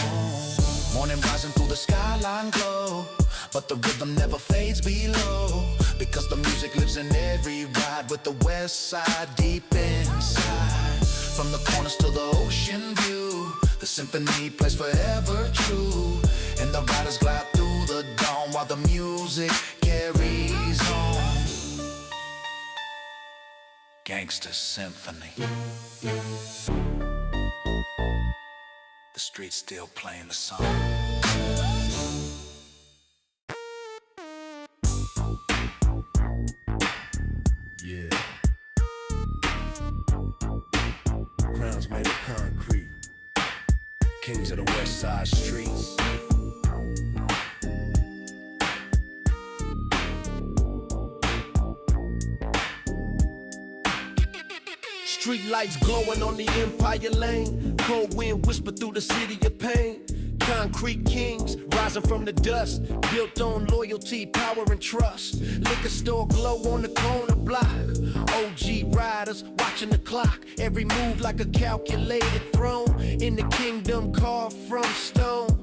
Morning rising through the skyline glow, but the rhythm never fades below, because the music lives in every ride, with the Westside deep inside. From the corners to the ocean view, the symphony plays forever true, and the riders glide through the dawn while the music carries on. Gangsta Symphony, the streets still playing the song. Yeah. Crowns made of concrete, kings of the Westside streets. Street lights glowing on the Empire lane, cold wind whisper through the city of pain. Concrete kings rising from the dust, built on loyalty, power and trust. Liquor store glow on the corner block, OG riders watching the clock. Every move like a calculated throne, in the kingdom carved from stone.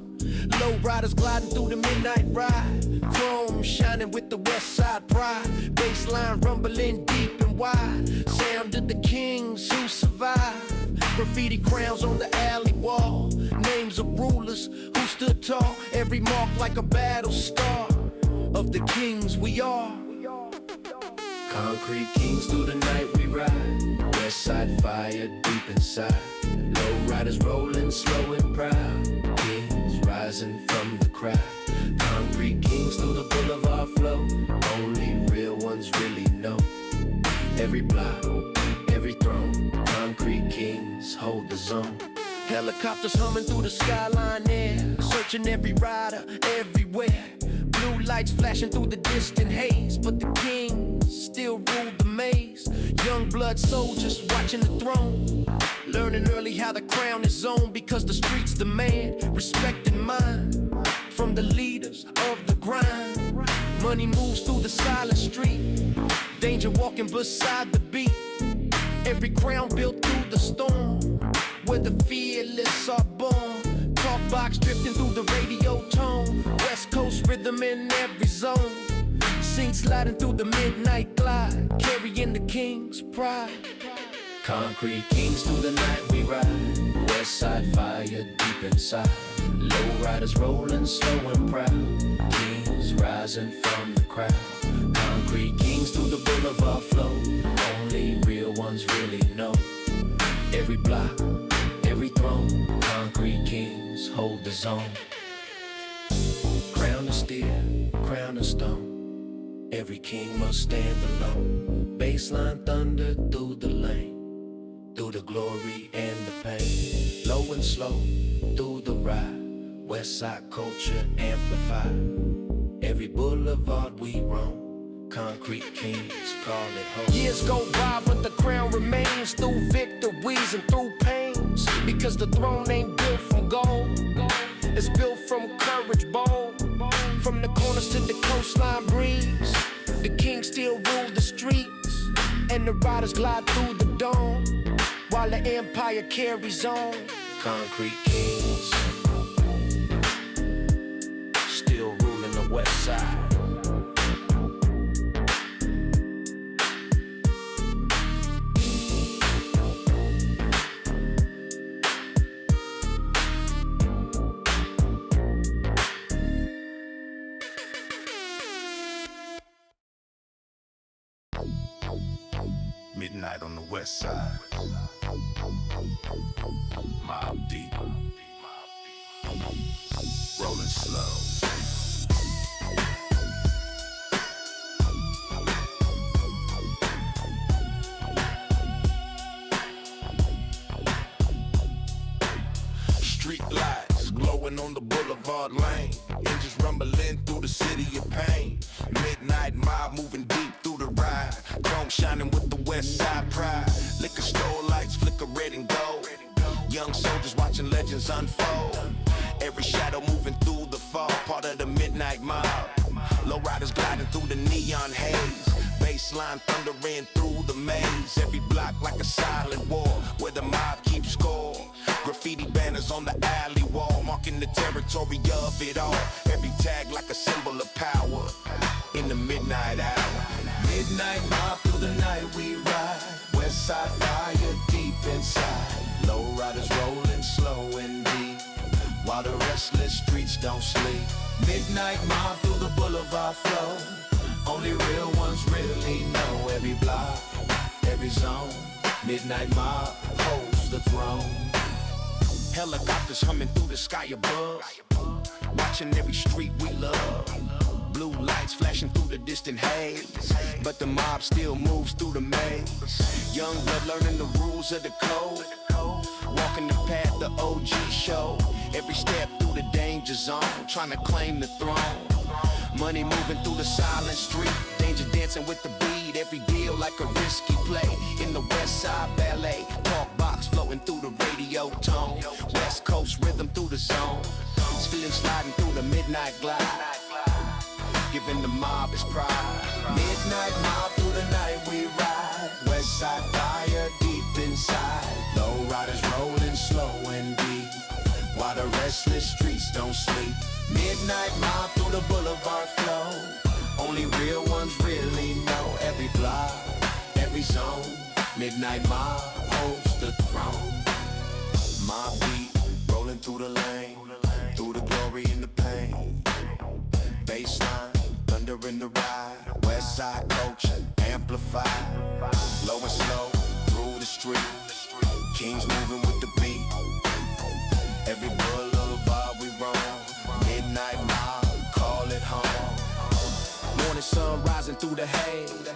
Low riders gliding through the midnight ride, chrome shining with the Westside pride. Bassline rumbling deep and wide, sound of the kings who survived. Graffiti crowns on the alley wall, names of rulers who stood tall. Every mark like a battle star, of the kings we are. Concrete kings through the night we ride. Westside fire deep inside. Lowriders rolling slow and proud. Kings rising from the crowd. Concrete kings through the boulevard flow. Only real ones really know. Every block, every throne. Concrete kings hold the zone. Helicopters humming through the skyline air. Searching every rider, everywhere. Blue lights flashing through the distant haze. But the kings still rule the maze. Young blood soldiers watching the throne. Learning early how the crown is owned. Because the streets demand respect and mind. From the leaders of the grind. Money moves through the silent street. Danger walking beside the beat. Every crown built through the storm. Where the fearless are born. Talk box drifting through the radio tone. West Coast rhythm in every zone. Sing sliding through the midnight glide. Carrying the king's pride. Concrete kings through the night we ride. Westside fire deep inside. Lowriders rolling slow and proud. Kings rising from the crowd. Concrete kings through the boulevard flow. Only real ones really know. Every block, every throne. Concrete kings hold the zone. Crown of steel, crown of stone. Every king must stand alone. Bassline thunder through the lane. Through the glory and the pain. Low and slow, through the ride. Westside culture amplified. Every boulevard we roam. Concrete kings call it home. Years go by but the crown remains. Through victories and through pains. Because the throne ain't built from gold. It's built from courage bold. From the corners to the coastline breeze. The kings still rule the streets. And the riders glide through the dawn. While the empire carries on. Concrete kings still ruling the west side. Midnight on the west side. Mob deep. Rolling slow. Street lights glowing on the boulevard lane. Engines rumbling through the city of pain. Midnight mob moving deep through the ride. Chrome shining with the west side pride. Liquor store lights flicker red and gold. Young soldiers watching legends unfold. Every shadow moving through the fog. Part of the midnight mob. Lowriders gliding through the neon haze. Bassline thundering through the maze. Every block like a silent war. Where the mob keeps score. Graffiti banners on the alley wall. Marking the territory of it all. Every tag like a symbol of power. In the midnight hour. Midnight mob through the night we ride. Westside fire deep inside. Lowriders rolling slow and deep. While the restless streets don't sleep. Midnight mob through the boulevard flow. Only real ones really know. Every block, every zone. Midnight mob holds the throne. Helicopters humming through the sky above. Watching every street we love. Blue lights flashing through the distant haze. But the mob still moves through the maze. Young blood learning the rules of the code. Walking the path the OG show. Every step through the danger zone. Trying to claim the throne. Money moving through the silent street. Danger dancing with the beat. Every deal like a risky play. In the west side ballet. Talk box floating through the radio tone. West coast rhythm through the zone. Feeling sliding through the midnight glide. Giving the mob its pride. Midnight mob through the night we ride. Westside fire deep inside. Lowriders rolling slow and deep. While the restless streets don't sleep. Midnight mob through the boulevard flow. Only real ones really know. Every block, every zone. Midnight mob holds the throne. Mob beat rolling through the lane. Through the glory and the pain. Bassline thunder in the ride. Westside culture amplified. amplified. Low and slow, through the street. Kings moving with the beat. Every boulevard we roam. Midnight mob, call it home. Morning sun rising through the haze,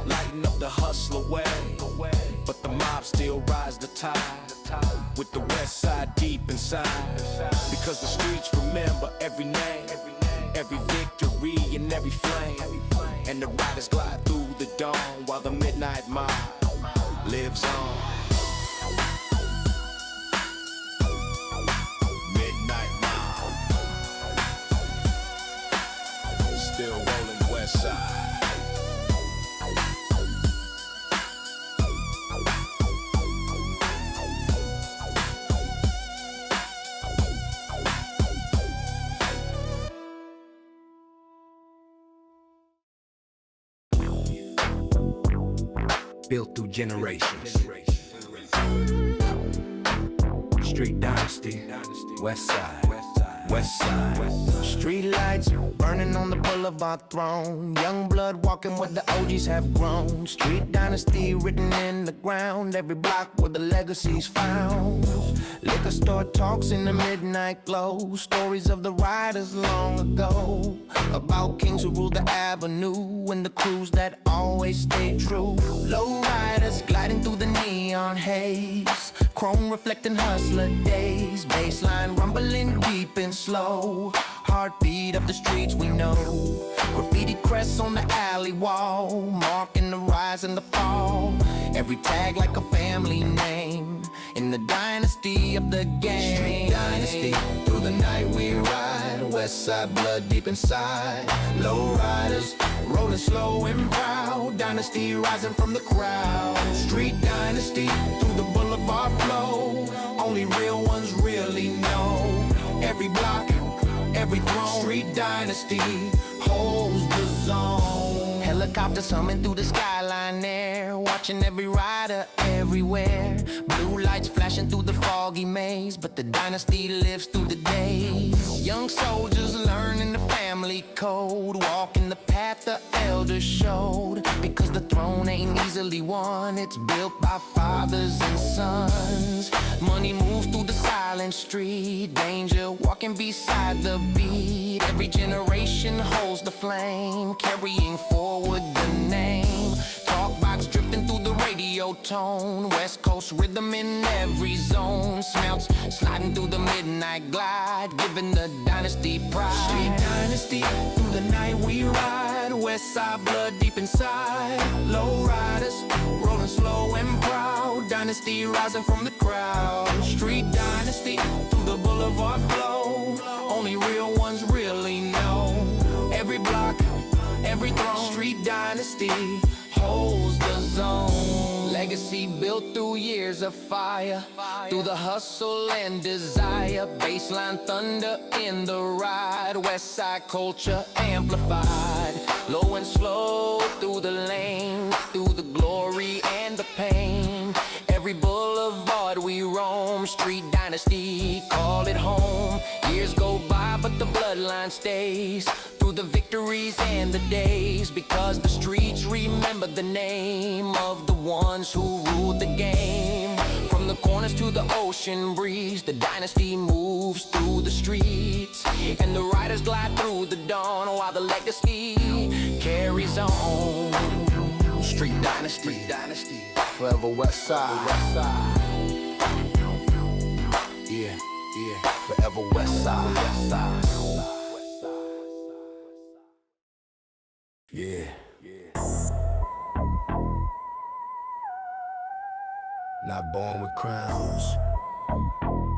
lighting up the hustle away. But the mob still rise the tide, with the west side deep inside. Because the streets remember every name, every victory and every flame. And the riders glide through the dawn while the midnight mob lives on. Midnight mob, still rolling west side. Built through generations. Street Dynasty, Westside, Westside. Street lights burning on the boulevard throne. Young blood walking where the OGs have grown. Street dynasty written in the ground. Every block where the legacy's found. Liquor store talks in the midnight glow. Stories of the riders long ago. About kings who ruled the avenue. And the crews that always stay true. Lowriders gliding through the neon haze. Chrome reflecting hustler days. Bassline rumbling deep and slow. Heartbeat of the streets we know. Graffiti crests on the alley wall, marking the rise and the fall. Every tag like a family name. In the dynasty of the game. Street dynasty, through the night we ride. Westside blood deep inside. Lowriders, rolling slow and proud. Dynasty rising from the crowd. Street dynasty, through the boulevard flow. Only real ones really know. Every block, every throne. Street dynasty holds the zone. Helicopters humming through the skyline there. Watching every rider everywhere. Blue lights flashing through the foggy maze. But the dynasty lives through the days. Young soldiers learning the family code. Walking the path the elders showed. Because the throne ain't easily won. It's built by fathers and sons. Money moves through the silent street. Danger walking beside the beat. Every generation holds the flame. Carrying forward the name. Talkbox drifting through the radio tone. West Coast rhythm in every zone. Smelts sliding through the midnight glide. Giving the dynasty pride. Street dynasty, through the night we ride. West side blood deep inside. Low riders, rolling slow and proud. Dynasty rising from the crowd. Street dynasty, through the boulevard flow. Only real ones really know. Every block, every throne. Street dynasty holds the zone. Legacy built through years of fire. Through the hustle and desire. Bassline thunder in the ride. Westside culture amplified. Low and slow through the lane. Through the glory and the pain. Every boulevard we roam. Street dynasty, call it home. Years go by but the bloodline stays. Through the victories and the days. Because the streets remember the name of the ones who ruled the game. From the corners to the ocean breeze. The dynasty moves through the streets. And the riders glide through the dawn. While the legacy carries on. Street dynasty, forever west side. Yeah, forever west side. Yeah. Not born with crowns,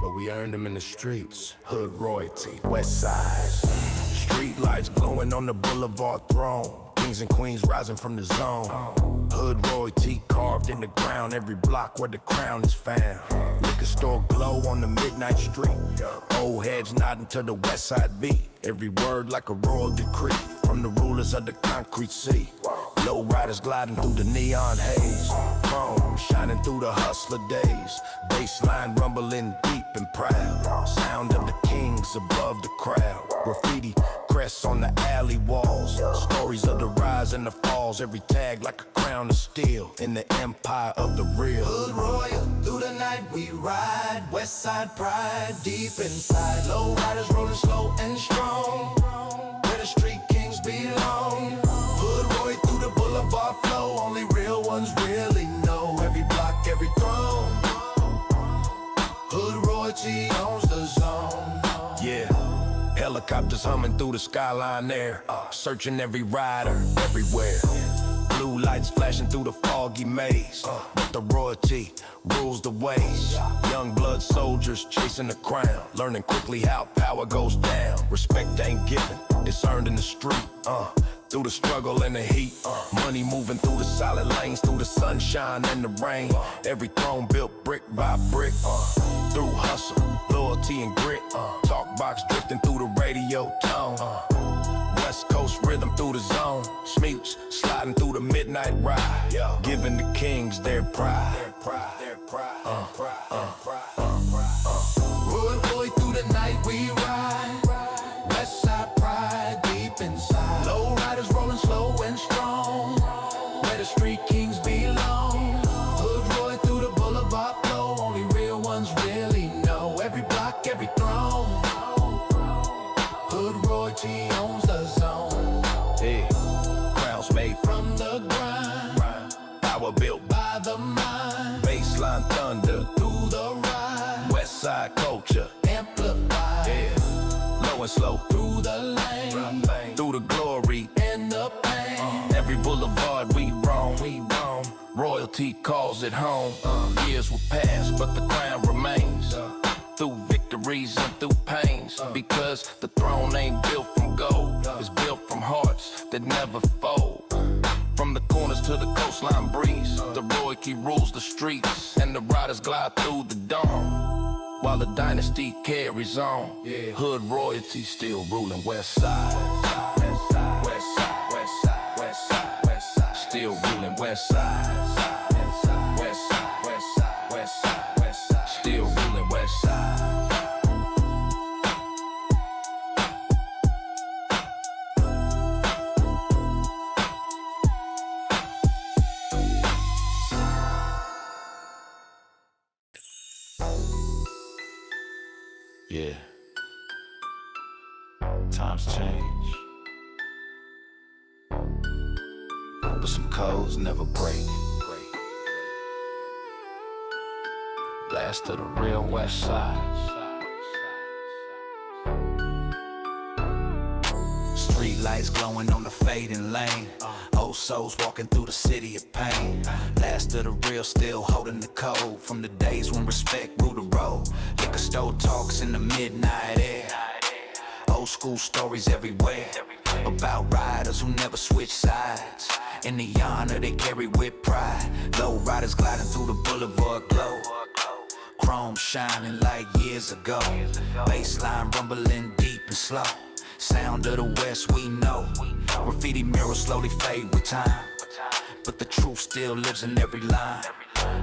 but we earned them in the streets. Hood royalty, west side. Street lights glowing on the boulevard throne. Kings and queens rising from the zone. Hood royalty carved in the ground. Every block where the crown is found. Liquor store glow on the midnight street. Old heads nodding to the west side beat. Every word like a royal decree from the rulers of the concrete city. Lowriders gliding through the neon haze. Chrome shining through the hustler days. Bassline rumbling deep and proud. Sound of the kings above the crowd. Graffiti crests on the alley walls. Stories of the rise and the falls. Every tag like a crown of steel in the empire of the real. Hood royal, through the night we ride. Westside pride, deep inside. Low riders rolling slow and strong. Where the street kings belong. Hood roy through the boulevard flow. Only real ones really know. Every block, every throne. Hood royalty owns the zone. Yeah. Helicopters humming through the skyline there. Searching every rider, everywhere. Blue lights flashing through the foggy maze. But the royalty rules the ways. Young blood soldiers chasing the crown. Learning quickly how power goes down. Respect ain't given, it's earned in the street. Through the struggle and the heat. Money moving through the solid lanes. Through the sunshine and the rain. Every throne built brick by brick. Through hustle, loyalty and grit. Talk box drifting through the radio tone. West Coast rhythm through the zone. Smooch sliding through the midnight ride. Giving the kings their pride. Hood boy through the night we ride. Westside pride deep inside. Low riders rolling slow and strong. Where the street kings belong. Hood roy through the boulevard flow. Only real ones really know. Every block, every throne. Hood royalty owns the zone. Hey, crowns made From the grind, power built by the mind. baseline thunder. Through the ride, Westside culture. amplified. Low and slow Through the lane, through the glory. and the pain. Every boulevard we roam. Royalty calls it home. Years will pass, but the crown remains. Through victories and through pains. Because the throne ain't built from gold. It's built from hearts that never fold. From the corners to the coastline breeze. The royalty rules the streets. And the riders glide through the dawn. While the dynasty carries on. Hood royalty still ruling Westside. Westside, Westside, Westside, Westside, Westside. Still ruling Westside. Westside, Westside, Westside, Westside. Still ruling Westside. Yeah. Times change, But some codes never break. last of the real Westside. Street lights glowing on the fading lane. Old souls walking through the city of pain. Last of the real, still holding the code. From the days when respect ruled the road. Liquor store talks in the midnight air. Old school stories everywhere. About riders who never switch sides. In the honor they carry with pride. Low riders gliding through the boulevard glow. Chrome shining like years ago. Bassline rumbling deep and slow. Sound of the West we know. Graffiti murals slowly fade with time. But the truth still lives in every line.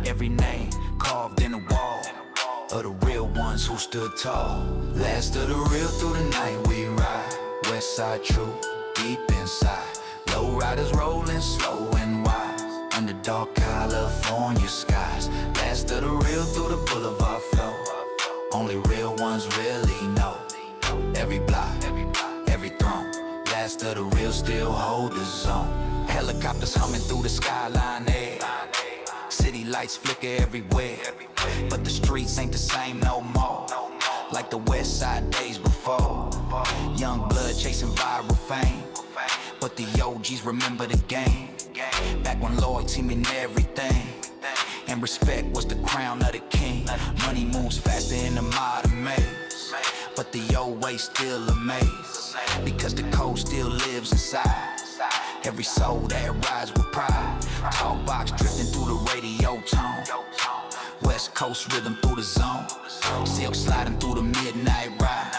Every name carved in the wall of the real ones who stood tall. Last of the real through the night we ride. Westside true, deep inside. Low riders rolling slow and wise. Under dark California skies. Last of the real through the boulevard flow. Only real ones really know. Every block, every throne. Last of the real still hold the zone. Helicopters humming through the skyline air. City lights flicker everywhere. But the streets ain't the same no more. Like the West Side days before. Young blood chasing viral fame. But the OGs remember the game. Back when loyalty meant everything. And respect was the crown of the king. Money moves faster in the modern maze. But the old way still amazed. Because the code still lives inside. Every soul that rides with pride. Talk box drifting through the radio tone. West Coast rhythm through the zone. Silk sliding through the midnight ride.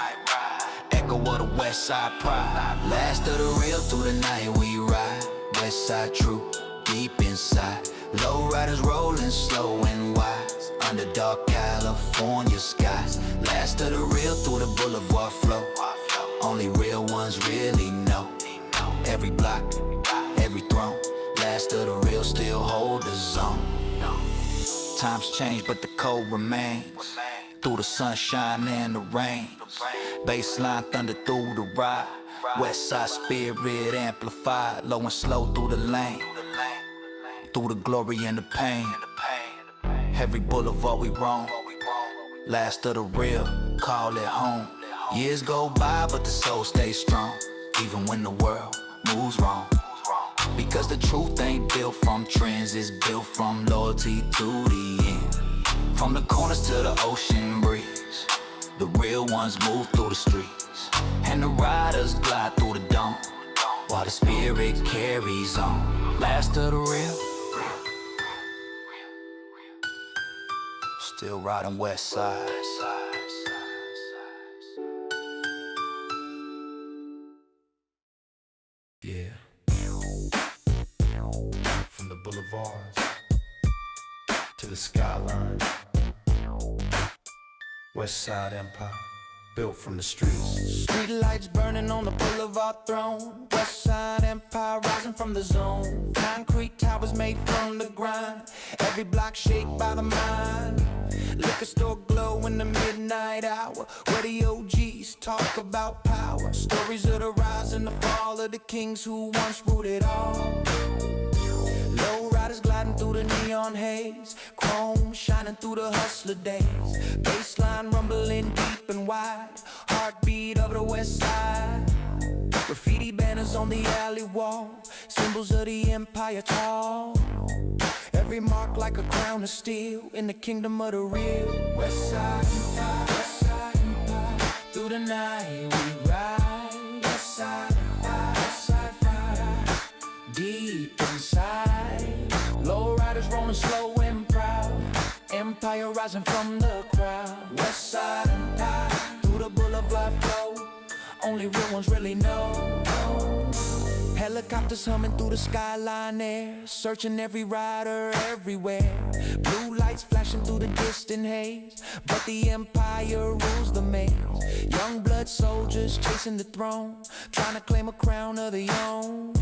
Echo of the West Side pride. Last of the real through the night we ride. Westside true, deep inside. Lowriders rolling slow and wise under dark California skies. Last of the real through the boulevard flow. Only real ones really know. Every block, every throne. Last of the real still hold the zone. Times change but the code remains. Through the sunshine and the rain. Bassline thunder through the ride. Westside spirit amplified. Low and slow through the lane. Through the glory and the pain. Every boulevard we roam. Last of the real, call it home. Years go by but the soul stays strong. Even when the world moves wrong. Because the truth ain't built from trends. It's built from loyalty to the end. From the corners to the ocean breeze. The real ones move through the streets. And the riders glide through the dawn. While the spirit carries on. Last of the real. Still riding Westside. Yeah. From the boulevards to the skyline. Westside Empire, built from the streets. Street lights burning on the boulevard throne. Westside Empire rising from the zone. Concrete towers made from the grind. Every block shaped by the mind. Liquor store glow in the midnight hour, where the OGs talk about power. Stories of the rise and the fall of the kings who once ruled it all. Lowriders gliding through the neon haze. Chrome shining through the hustler days. Bassline rumbling deep and wide. Heartbeat of the west side. Graffiti banners on the alley wall. Symbols of the empire tall. Every mark like a crown of steel. In the kingdom of the real. Westside Empire, Westside Empire. Through the night we ride. Westside Empire, Westside fire. Deep inside. Lowriders rolling slow and proud. Empire rising from the crowd. Westside Empire. Through the boulevard flow. Only real ones really know. Helicopters humming through the skyline air. Searching every rider everywhere. Blue lights flashing through the distant haze. But the empire rules the maze. Young blood soldiers chasing the throne. Trying to claim a crown of their own.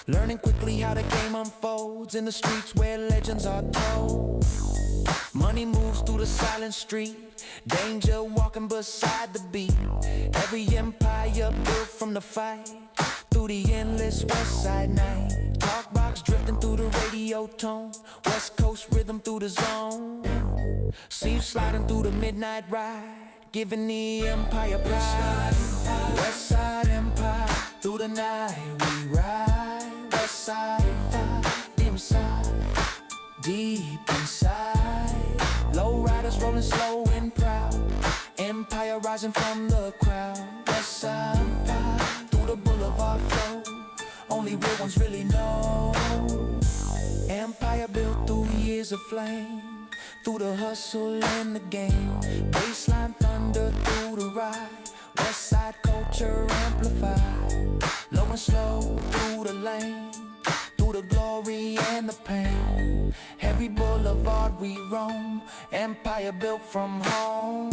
Learning quickly how the game unfolds. In the streets where legends are told. Money moves through the silent street. Danger walking beside the beat. Every empire built from the fight. Through the endless west side night. Talk box drifting through the radio tone. West coast rhythm through the zone. See you sliding through the midnight ride. Giving the empire pride. West side empire. Through the night we ride. West side empire. Inside. Deep inside. Lowriders rolling slow and proud. Empire rising from the crowd. Westside Empire. Through the boulevard flow. Only real ones really know. Empire built through years of flame. Through the hustle and the game. Bassline thunder through the ride. Westside culture amplified. Low and slow through the lane. Through the glory and the pain. Every boulevard we roam. Empire built from home.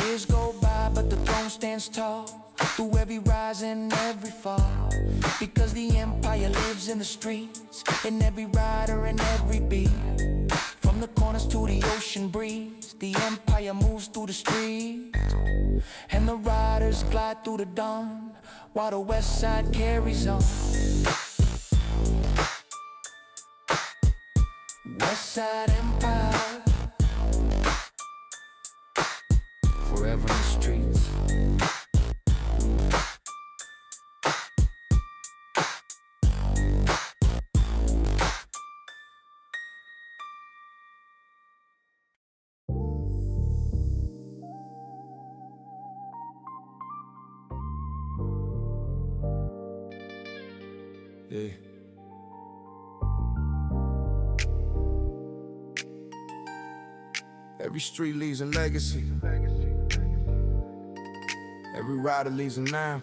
Years go by but the throne stands tall. Through every rise and every fall. Because the empire lives in the streets. In every rider and every beat. From the corners to the ocean breeze. The empire moves through the streets. And the riders glide through the dawn. While the west side carries on. Westside Empire. Forever in the streets. Yeah. Every street leaves a legacy. Every rider leaves a name.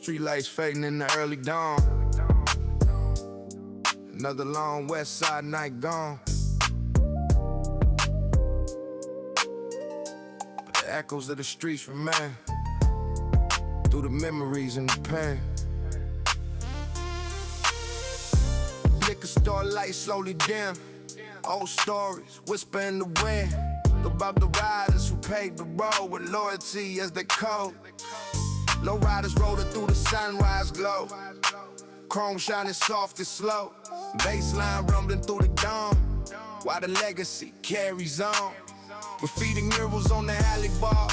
Street lights fading in the early dawn. Another long west side night gone. But the echoes of the streets remain through the memories and the pain. Liquor store lights slowly dim. Old stories whisper in the wind about the riders who paved the road with loyalty as their code. Lowriders rolling through the sunrise glow. Chrome shining soft and slow. Bassline rumbling through the dawn while the legacy carries on. Graffiti murals on the alley bar.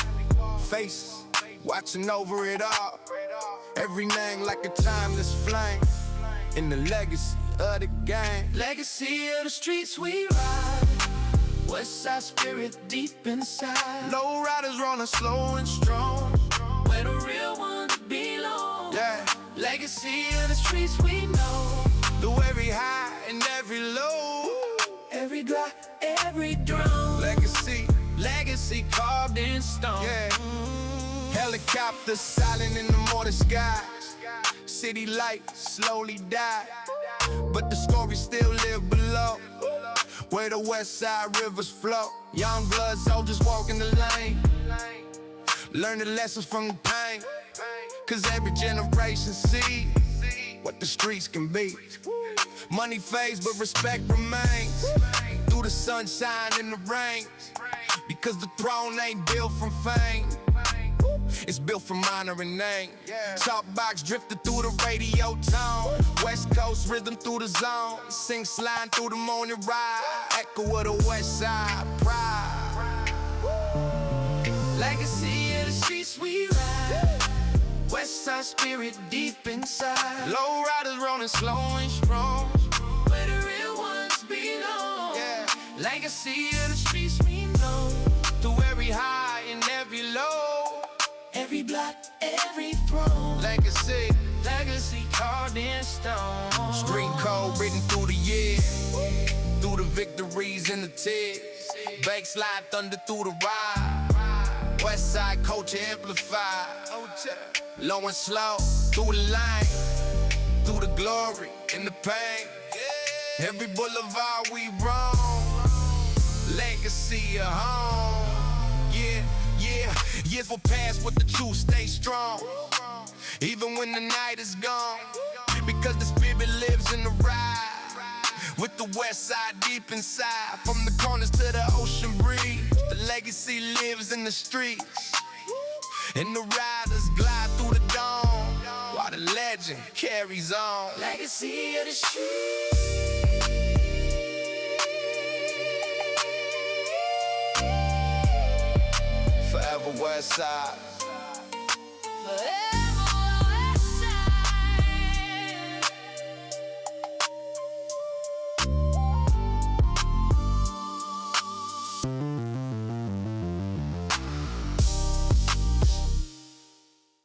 Faces watching over it all. Every name like a timeless flame in the legacy of the game. Legacy of the streets we ride. Westside spirit deep inside. Lowriders rolling slow and strong. Where the real ones belong. Yeah. Legacy of the streets we know. Through every high and every low. Every drop, every drum. Legacy. Legacy carved in stone. Yeah. Helicopters silent in the morning sky. City lights slowly die, but the story still live below, where the west side rivers flow. Young blood soldiers walking the lane, learn the lessons from the pain, cause every generation see what the streets can be. Money fades but respect remains, through the sunshine and the rain, because the throne ain't built from fame, it's built from honor and name. Talk box drifted through the radio tone. West Coast rhythm through the zone. Sing slide through the morning ride. Echo of the west side pride. Legacy of the streets we ride. West side spirit deep inside. Lowriders rolling slow and strong. Where the real ones belong. Yeah. Legacy of the streets we know. Through every high and every low. Every block, every throne. Legacy. Legacy carved in stone. Street code written through the years, through the victories and the tears. Backslide thunder through the ride. West side culture amplified. Low and slow through the line, through the glory and the pain. Every boulevard we roam, legacy of home. Yeah. Years will pass, but the truth stays strong, even when the night is gone, because the spirit lives in the ride, with the west side deep inside. From the corners to the ocean breeze, the legacy lives in the streets, and the riders glide through the dawn, while the legend carries on. Legacy of the streets. Forever west side.